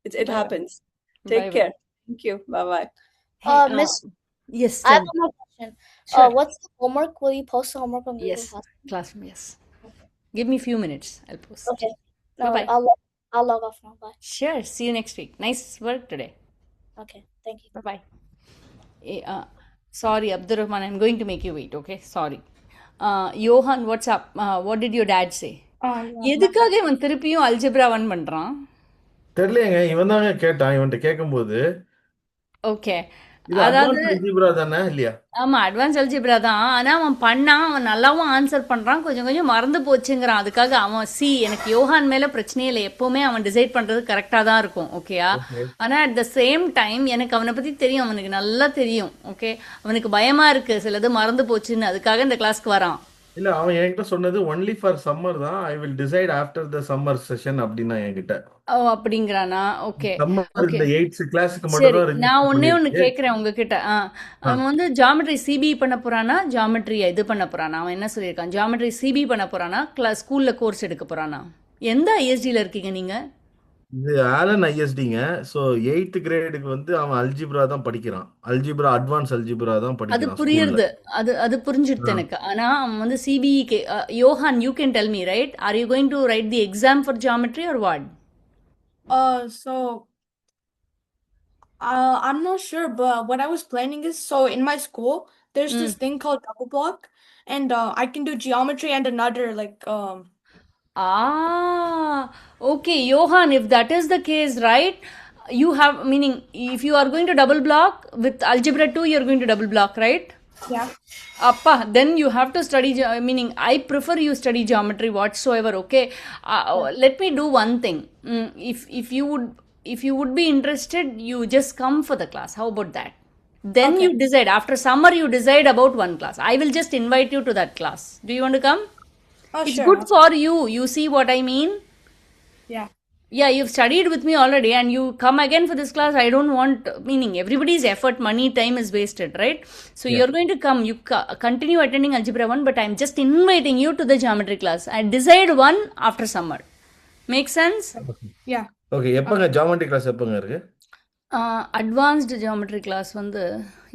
Speaker 11: It
Speaker 2: Bye bye.
Speaker 11: happens.
Speaker 2: Bye
Speaker 11: Take
Speaker 2: bye.
Speaker 11: care. Thank you. Bye bye.
Speaker 2: Hey,
Speaker 3: Miss,
Speaker 2: yes,
Speaker 3: I
Speaker 2: tell
Speaker 3: have
Speaker 2: me.
Speaker 3: one more question.
Speaker 2: Sure.
Speaker 3: What's the homework? Will you post the homework on Google
Speaker 2: Yes,
Speaker 3: Classroom?
Speaker 2: classroom. Yes. Give me a few minutes. I'll post.
Speaker 3: Okay.
Speaker 2: Bye
Speaker 3: No,
Speaker 2: bye.
Speaker 3: I'll log off now. Bye.
Speaker 2: Sure. See you next week. Nice work today.
Speaker 3: Okay. Thank you.
Speaker 2: Bye bye. Sorry, Abdurrahman. I'm going to make you wait. Okay. Sorry. Johan, what's up? What did your dad say? எதுக்காக இவன் திருப்பியும் algebra 1 பண்றான்?
Speaker 12: தெரியலையேங்க, இவன் தாங்க கேட்டான். இவன்கிட்ட கேட்கும்போது
Speaker 2: okay.
Speaker 12: இது
Speaker 2: அதாவது
Speaker 12: அட்வான்ஸ் அல்ஜிப்ரா தானே இல்லையா?
Speaker 2: ஆமா, அட்வான்ஸ் அல்ஜிப்ரா தான். ஆனா அவன் பண்ணான், அவன் நல்லாவும் ஆன்சர் பண்றான். கொஞ்சம் கொஞ்சம் மறந்து போச்சுங்கிறான். அதுக்காக அவன் எனக்கு யோகான் மேல பிரச்சனையே இல்லை. எப்பவுமே அவன் டிசைட் பண்றது கரெக்டா தான் இருக்கும். ஓகேயா?
Speaker 12: ஓகே.
Speaker 2: ஆனா அட் த சேம் டைம் எனக்கு அவனை பத்தி தெரியும். அவனுக்கு நல்லா தெரியும். ஓகே. அவனுக்கு பயமா இருக்கு சிலது மறந்து போச்சுன்னு. அதுக்காக இந்த கிளாஸ்க்கு வரான்.
Speaker 12: இல்ல, அவன் என்கிட்ட சொன்னது ஒன்லி ஃபார் சம்மர் தான். I will decide after the summer session அப்படின்னா என்கிட்ட.
Speaker 2: ஓ, அப்படிங்கிறானா? ஓகே.
Speaker 12: Summer
Speaker 2: okay.
Speaker 12: இந்த 8th கிளாஸுக்கு மட்டும்
Speaker 2: சரி,
Speaker 12: தான்
Speaker 2: நான்
Speaker 12: ரெஜிஸ்டர்
Speaker 2: ஒண்ணே ஒண்ணு
Speaker 12: பண்ணிருக்கு.
Speaker 2: கேட்குறேன் உங்ககிட்ட.
Speaker 12: ஆ.
Speaker 2: அவன் வந்து ஜாமெட்ரி சிபி பண்ண போறானா, ஜாமெட்ரி இது பண்ண போறானா? அவன் என்ன சொல்லியிருக்கான்? ஜாமெட்ரி சிபி பண்ண போறானா, ஸ்கூல்ல கோர்ஸ் எடுக்க போறானா? எந்த ஐஎஸ்டியில் இருக்கீங்க நீங்க?
Speaker 12: இது ஆலன் ஐஎஸ்டிங்க. ஸோ 8th கிரேடுக்கு வந்து அவன் அல்ஜிப்ரா தான் படிக்கிறான். அல்ஜிப்ரா அட்வான்ஸ் அல்ஜிப்ரா தான்
Speaker 2: அது
Speaker 12: படிக்கிறான் ஸ்கூல்ல.
Speaker 2: புரியுது. அது புரிஞ்சுடுது எனக்கு. ஆனா அவன் வந்து சிபிஇ Yohan, you can tell me right? Are you going to write the exam for geometry or what?
Speaker 6: So I'm not sure, but what I was planning is, so in my school, there's this thing called double block, and I can do geometry and another
Speaker 2: Okay, Johan, if that is the case, right? You have, meaning, if you are going to double block with algebra 2, you're going to double block, right?
Speaker 6: yeah.
Speaker 2: Appa, then you have to study, meaning, I prefer you study geometry whatsoever, okay? Let me do one thing. If you would be interested, you just come for the class. How about that? Then
Speaker 6: Okay.
Speaker 2: you decide. After summer, you decide about one class. I will just invite you to that class. Do you want to come?
Speaker 6: Oh,
Speaker 2: It's
Speaker 6: sure.
Speaker 2: good for you. You see what I mean?
Speaker 6: Yeah.
Speaker 2: Yeah, you've studied with me already and you come again for this class. I don't want, meaning everybody's effort, money, time is wasted, right? So
Speaker 12: Yeah.
Speaker 2: you're going to come, you continue attending Algebra 1, but I'm just inviting you to the geometry class. I decide one after summer. Make sense?
Speaker 6: Yeah.
Speaker 12: Okay. எப்பங்க geometry class எப்பங்க இருக்கு?
Speaker 2: Advanced geometry class வந்து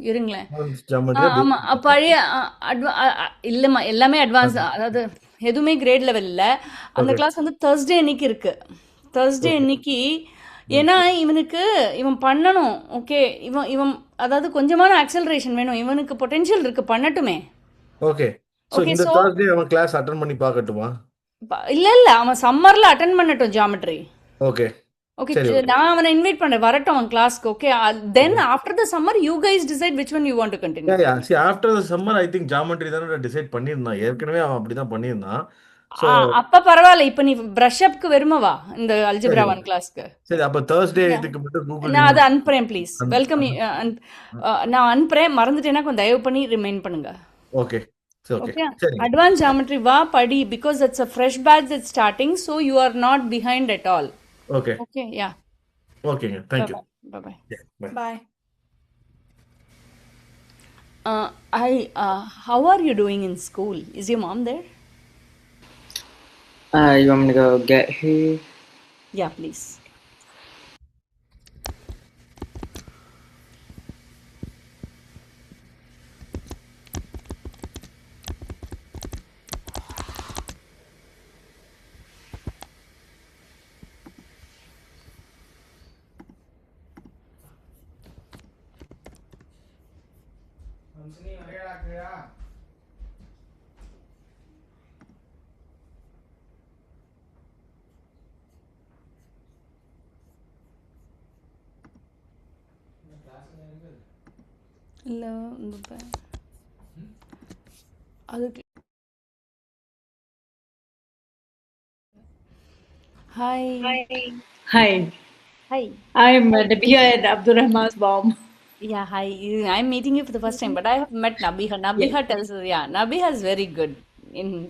Speaker 2: இருங்களேன்.
Speaker 12: Geometry
Speaker 2: ஆமாம், பழைய இல்லைம்மா, எல்லாமே advance தான். அதாவது எதுவுமே கிரேட் லெவல் இல்லை. அந்த கிளாஸ் வந்து Thursday அன்னைக்கு இருக்கு. Thursday அன்னைக்கு. ஏன்னா இவன் பண்ணணும். ஓகே, இவன் அதாவது கொஞ்சமான ஆக்சலரேஷன் வேணும். இவனுக்கு பொட்டென்ஷியல் இருக்கு, பண்ணட்டுமே.
Speaker 12: ஓகே. So
Speaker 2: okay.
Speaker 12: இந்த
Speaker 2: ஸோ
Speaker 12: Thursday அவன் கிளாஸ் அட்டன் பண்ணி பார்க்கட்டுமா?
Speaker 2: இல்லை, அவன் சம்மரில் அட்டன் பண்ணட்டும் ஜியோமெட்ரி.
Speaker 12: ஓகே.
Speaker 2: ஓகே,
Speaker 12: சரி, ஓகே.
Speaker 2: நான் அவனை இன்வைட் பண்றேன், வரட்டும் அவன் கிளாஸ்க்கு. Okay, then after the summer you guys decide which one you want to continue.
Speaker 12: Yeah C after the summer I think geometry தானே டிசைட் பண்ணியிருந்தான். ஏற்கனவே அவன் அப்படிதான் பண்ணியிருந்தான். ஸோ
Speaker 2: அப்ப பரவாயில்ல. இப்ப நீ பிரஷ் அப்க்கு வருமவா இந்த அல்ஜிப்ரா
Speaker 12: சரி
Speaker 2: 1 கிளாஸ்க்கு?
Speaker 12: சரி. அப்போ Thursday
Speaker 2: Yeah.
Speaker 12: இதுக்கு மட்டும் கூகுள்
Speaker 2: நான் அதை
Speaker 12: இன்வைட்
Speaker 2: அனுப்புறேன் ப்ளீஸ். வெல்கம். நான் அனுப்புறேன். மறந்துட்டேன்னா கொஞ்சம் தயவு பண்ணி ரிமைண்ட் பண்ணுங்க.
Speaker 12: ஓகே. சரி, ஓகே.
Speaker 2: ஓகே,
Speaker 12: சரிங்க.
Speaker 2: அட்வான்ஸ் ஜியோமெட்ரி வா படி, because it's a fresh batch that's starting, so you are not behind at all.
Speaker 12: Okay.
Speaker 2: Okay, yeah.
Speaker 12: ஓகேங்க. Thank you.
Speaker 2: Bye.
Speaker 12: Bye.
Speaker 6: Bye.
Speaker 2: How are you doing in school? Is your mom there?
Speaker 10: You want me to go get her?
Speaker 2: Yeah, please. இல்ல அதுக்கு hi.
Speaker 13: Hi,
Speaker 2: Hi.
Speaker 13: I'm Nabiha and Abdurrahman's mom.
Speaker 2: Yeah, hi. I'm meeting you for the first time, but I have met Nabiha.
Speaker 13: Yes.
Speaker 2: Nabiha tells us, yeah, Nabiha is very good in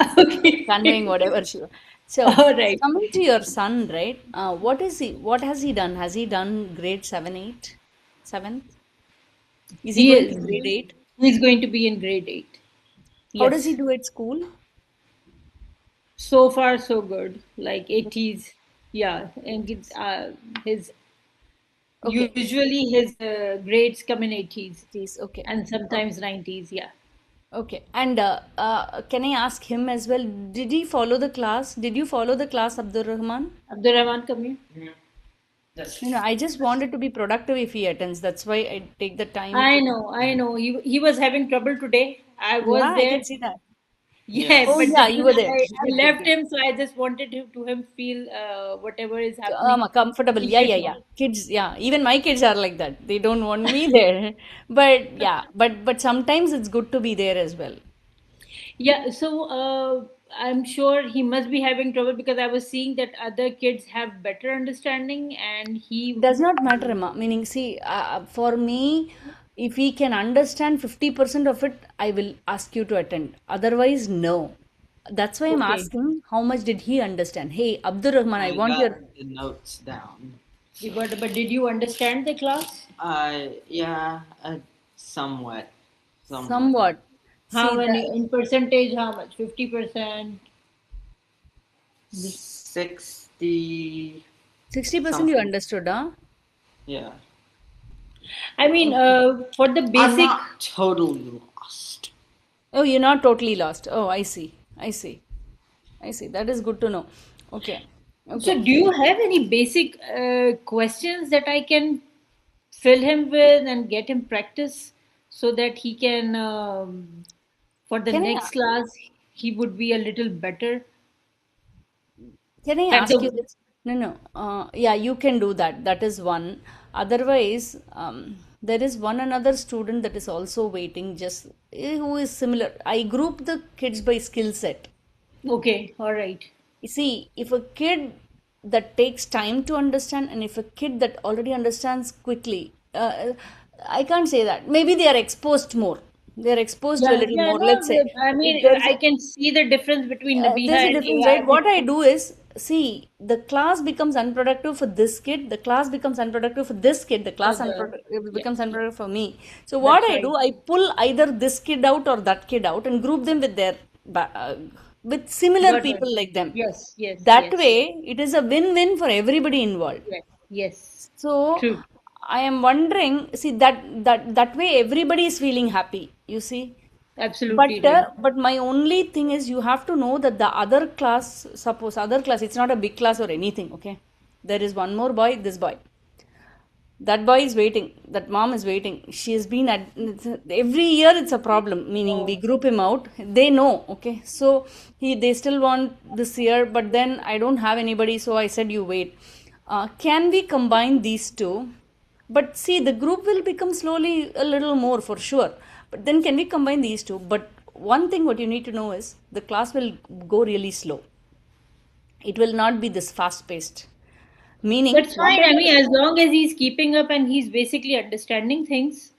Speaker 2: conveying
Speaker 13: Okay.
Speaker 2: whatever she. So,
Speaker 13: All right.
Speaker 2: coming to your son, right? What is he? What has he done? Has he done grade 7, 8, 7? Is he
Speaker 13: He
Speaker 2: going to
Speaker 13: is.
Speaker 2: grade 8?
Speaker 13: He's going to be in grade 8.
Speaker 2: How does he
Speaker 13: Yes.
Speaker 2: do at school?
Speaker 13: So far, so good. Like 80s. Yeah. And his
Speaker 2: Okay.
Speaker 13: usually his grades come in 80s
Speaker 2: Please. Okay.
Speaker 13: and
Speaker 2: Okay.
Speaker 13: sometimes 90s. Yeah.
Speaker 2: Okay. And can I ask him as well? Did he follow the class? Did you follow the class, Abdur Rahman?
Speaker 13: Abdurrahman, come here.
Speaker 2: No, no, I just wanted to be productive if he attends. That's why I take the time
Speaker 13: I
Speaker 2: to.
Speaker 13: know, I know. He was having trouble today. I
Speaker 2: Yeah,
Speaker 13: was
Speaker 2: I
Speaker 13: there.
Speaker 2: can see that.
Speaker 13: Yeah,
Speaker 2: Oh,
Speaker 13: but
Speaker 2: yeah,
Speaker 13: then
Speaker 2: you were there.
Speaker 13: I
Speaker 2: Good, good,
Speaker 13: left
Speaker 2: good.
Speaker 13: him, so I just wanted him feel whatever is happening
Speaker 2: Comfortable.
Speaker 13: a
Speaker 2: Yeah,
Speaker 13: bit
Speaker 2: yeah, yeah.
Speaker 13: more.
Speaker 2: Kids, yeah. Even my kids are like that. They don't want me there. But yeah, but sometimes it's good to be there as well.
Speaker 13: Yeah, so I'm sure he must be having trouble because I was seeing that other kids have better understanding, and he.
Speaker 2: Does not matter, Emma. Meaning, see, for me, if he can understand 50% of it, I will ask you to attend. Otherwise, no. That's why I'm
Speaker 13: Okay,
Speaker 2: asking how much did he understand? Hey, Abdur Rahman, I
Speaker 10: I
Speaker 2: want
Speaker 10: got
Speaker 2: your
Speaker 10: the notes down.
Speaker 13: you
Speaker 10: So,
Speaker 13: got, but did you understand the class?
Speaker 10: yeah, somewhat, somewhat.
Speaker 2: somewhat.
Speaker 13: How
Speaker 2: See,
Speaker 13: many
Speaker 2: the
Speaker 13: in percentage? How much? 50%?
Speaker 10: 60
Speaker 2: 60% you
Speaker 10: something.
Speaker 2: understood, huh?
Speaker 10: Yeah.
Speaker 13: I mean,
Speaker 2: Okay.
Speaker 13: for the
Speaker 10: I'm
Speaker 13: basic.
Speaker 10: not totally lost.
Speaker 2: Oh, you're not totally lost. Oh, I see. I see. I see. That is good to know. Okay.
Speaker 13: So,
Speaker 2: Okay.
Speaker 13: do you have any basic questions that I can fill him with and get him practice so that he can, for the
Speaker 2: Can I
Speaker 13: next class, he would be a little better
Speaker 2: can I
Speaker 13: at
Speaker 2: ask you
Speaker 13: the.
Speaker 2: this? No, no. Yeah, you can do that. That is one. Otherwise, there is one another student that is also waiting, just who is similar. I group the kids by skill set.
Speaker 13: Okay, all right.
Speaker 2: You see, if a kid that takes time to understand and if a kid that already understands quickly, I can't say that. Maybe they are exposed more. They are exposed to a
Speaker 13: Yeah,
Speaker 2: little
Speaker 13: yeah,
Speaker 2: more.
Speaker 13: no,
Speaker 2: Let's say
Speaker 13: I
Speaker 2: if
Speaker 13: mean,
Speaker 2: there's
Speaker 13: I
Speaker 2: a
Speaker 13: can see the difference between
Speaker 2: there's
Speaker 13: Nabiha
Speaker 2: a
Speaker 13: and
Speaker 2: difference, right?
Speaker 13: AI.
Speaker 2: What I do is see the class becomes unproductive for this kid, the class becomes unproductive for this kid, the
Speaker 13: For
Speaker 2: class
Speaker 13: the, yeah,
Speaker 2: becomes
Speaker 13: yeah,
Speaker 2: unproductive for me. So what
Speaker 13: that's
Speaker 2: I
Speaker 13: right.
Speaker 2: do, I pull either this kid out or that kid out and group them with with similar
Speaker 13: Got it.
Speaker 2: people like them.
Speaker 13: Yes, yes,
Speaker 2: That
Speaker 13: yes,
Speaker 2: way, it is a win-win for everybody involved.
Speaker 13: yes, yes.
Speaker 2: So
Speaker 13: True.
Speaker 2: I am wondering, see that way everybody is feeling happy. You see,
Speaker 13: Absolutely right.
Speaker 2: but my only thing is you have to know that the other class, suppose other class, it's not a big class or anything. Okay, there is one more boy. This boy, that boy is waiting, that mom is waiting, she has been at every year it's a problem, meaning we
Speaker 13: Oh,
Speaker 2: group him out, they know. Okay, so they still want this year, but then I don't have anybody, so I said you wait. Can we combine these two? But see, the group will become slowly a little more for sure, but then can we combine these two? But one thing what you need to know is the class will go really slow, it will not be this fast paced, meaning
Speaker 13: that's fine. I
Speaker 2: whatever.
Speaker 13: mean, as long as he's keeping up and he's basically understanding things,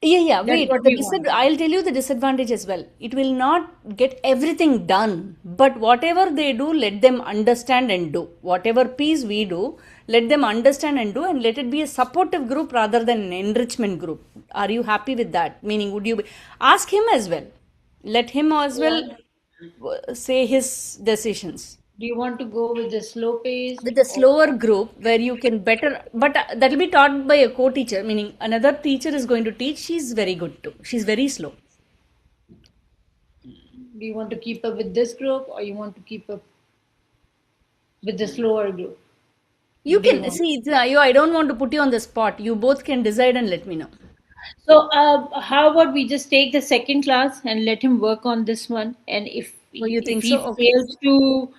Speaker 2: Yeah, yeah,
Speaker 13: that's
Speaker 2: wait.
Speaker 13: what we want.
Speaker 2: I'll tell you the disadvantage as well. It will not get everything done, but whatever they do, let them understand and do. Whatever piece we do, let them understand and do, and let it be a supportive group rather than an enrichment group. Are you happy with that? Meaning, would you ask him as well? Let him as well
Speaker 13: Yeah.
Speaker 2: say his decisions
Speaker 13: Do you want to go with the slow paced
Speaker 2: with a
Speaker 13: or
Speaker 2: slower group where you can better, but that will be taught by a co-teacher, meaning another teacher is going to teach. She's very good too, she's very slow.
Speaker 13: do you want to keep up with this group or you want to keep up with the slower group?
Speaker 2: You
Speaker 13: What do you
Speaker 2: can
Speaker 13: want?
Speaker 2: see I don't want to put you on the spot, you both can decide and let me know.
Speaker 13: So, how about we just take the second class and let him work on this one? And
Speaker 2: So you
Speaker 13: if
Speaker 2: think
Speaker 13: he
Speaker 2: so? Okay.
Speaker 13: fails to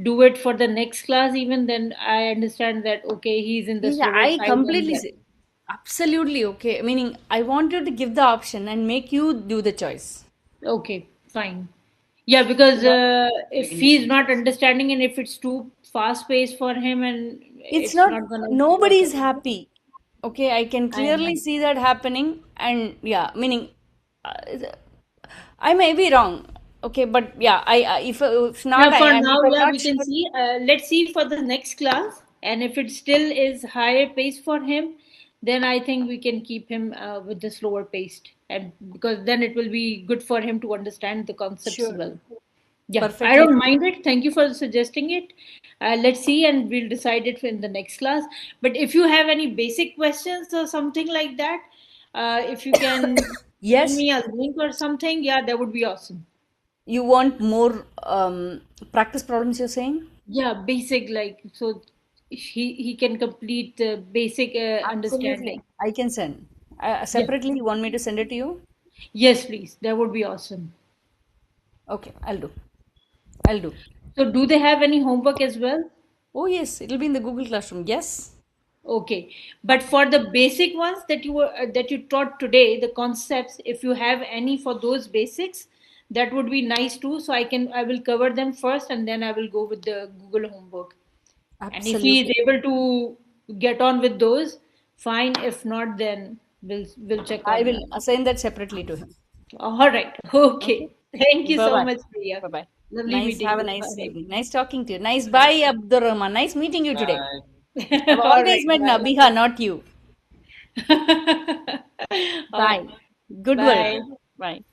Speaker 13: do it for the next class, even then I understand that okay, he's in the
Speaker 2: Yeah,
Speaker 13: slower side, and that
Speaker 2: Absolutely okay. Meaning, I want you to give the option and make you do the choice.
Speaker 13: Okay, fine. Yeah, because if he's not understanding and if it's too fast paced for him and
Speaker 2: It's
Speaker 13: it's
Speaker 2: not,
Speaker 13: not gonna work
Speaker 2: nobody's
Speaker 13: out.
Speaker 2: happy. Okay, I can
Speaker 13: I know.
Speaker 2: clearly see that happening. And yeah, meaning, uh, I may be wrong. Okay, but yeah, if not,
Speaker 13: Yeah, for
Speaker 2: if
Speaker 13: now,
Speaker 2: I'm
Speaker 13: yeah,
Speaker 2: not
Speaker 13: we can
Speaker 2: sure.
Speaker 13: see. Let's see for the next class, and if it still is higher pace for him, then I think we can keep him with the slower paced, and because then it will be good for him to understand the concepts
Speaker 2: Sure.
Speaker 13: well. Yeah, I
Speaker 2: Perfectly
Speaker 13: don't
Speaker 2: fine.
Speaker 13: mind it. Thank you for suggesting it. Let's see, and we'll decide it in the next class. But if you have any basic questions or something like that, if you can send
Speaker 2: Yes,
Speaker 13: me a link or something, yeah, that would be awesome.
Speaker 2: you want more practice problems, you're saying?
Speaker 13: Yeah, basic like so he can complete basic
Speaker 2: Absolutely.
Speaker 13: understanding.
Speaker 2: I can send.
Speaker 13: Yeah.
Speaker 2: Separately, you want me to send it to you?
Speaker 13: Yes, please. That would be awesome.
Speaker 2: Okay, I'll do. I'll do.
Speaker 13: So do they have any homework as well?
Speaker 2: Oh, yes, it'll be in the Google Classroom. Yes.
Speaker 13: Okay. But for the basic ones that you taught today, the concepts, if you have any for those basics, that would be nice too. So I will cover them first and then I will go with the Google homework. And if he is
Speaker 2: Absolutely.
Speaker 13: able to get on with those, fine. If not, then we'll check
Speaker 2: I
Speaker 13: on.
Speaker 2: will assign that separately to him.
Speaker 13: All right.
Speaker 2: Okay.
Speaker 13: Okay. Thank you
Speaker 2: Bye
Speaker 13: so
Speaker 2: bye.
Speaker 13: much, Priya.
Speaker 2: Bye bye.
Speaker 13: Lovely
Speaker 2: Nice.
Speaker 13: meeting
Speaker 2: Have a
Speaker 13: you.
Speaker 2: nice
Speaker 13: Bye.
Speaker 2: evening. Nice talking to you. Nice. Bye, Abdurrahman. Nice meeting you today.
Speaker 10: Bye.
Speaker 2: I've
Speaker 13: All
Speaker 2: always
Speaker 13: right.
Speaker 2: met
Speaker 13: Bye.
Speaker 2: Nabiha, not you.
Speaker 13: All
Speaker 2: Bye.
Speaker 13: right.
Speaker 2: Good work.
Speaker 13: Bye.
Speaker 2: Bye.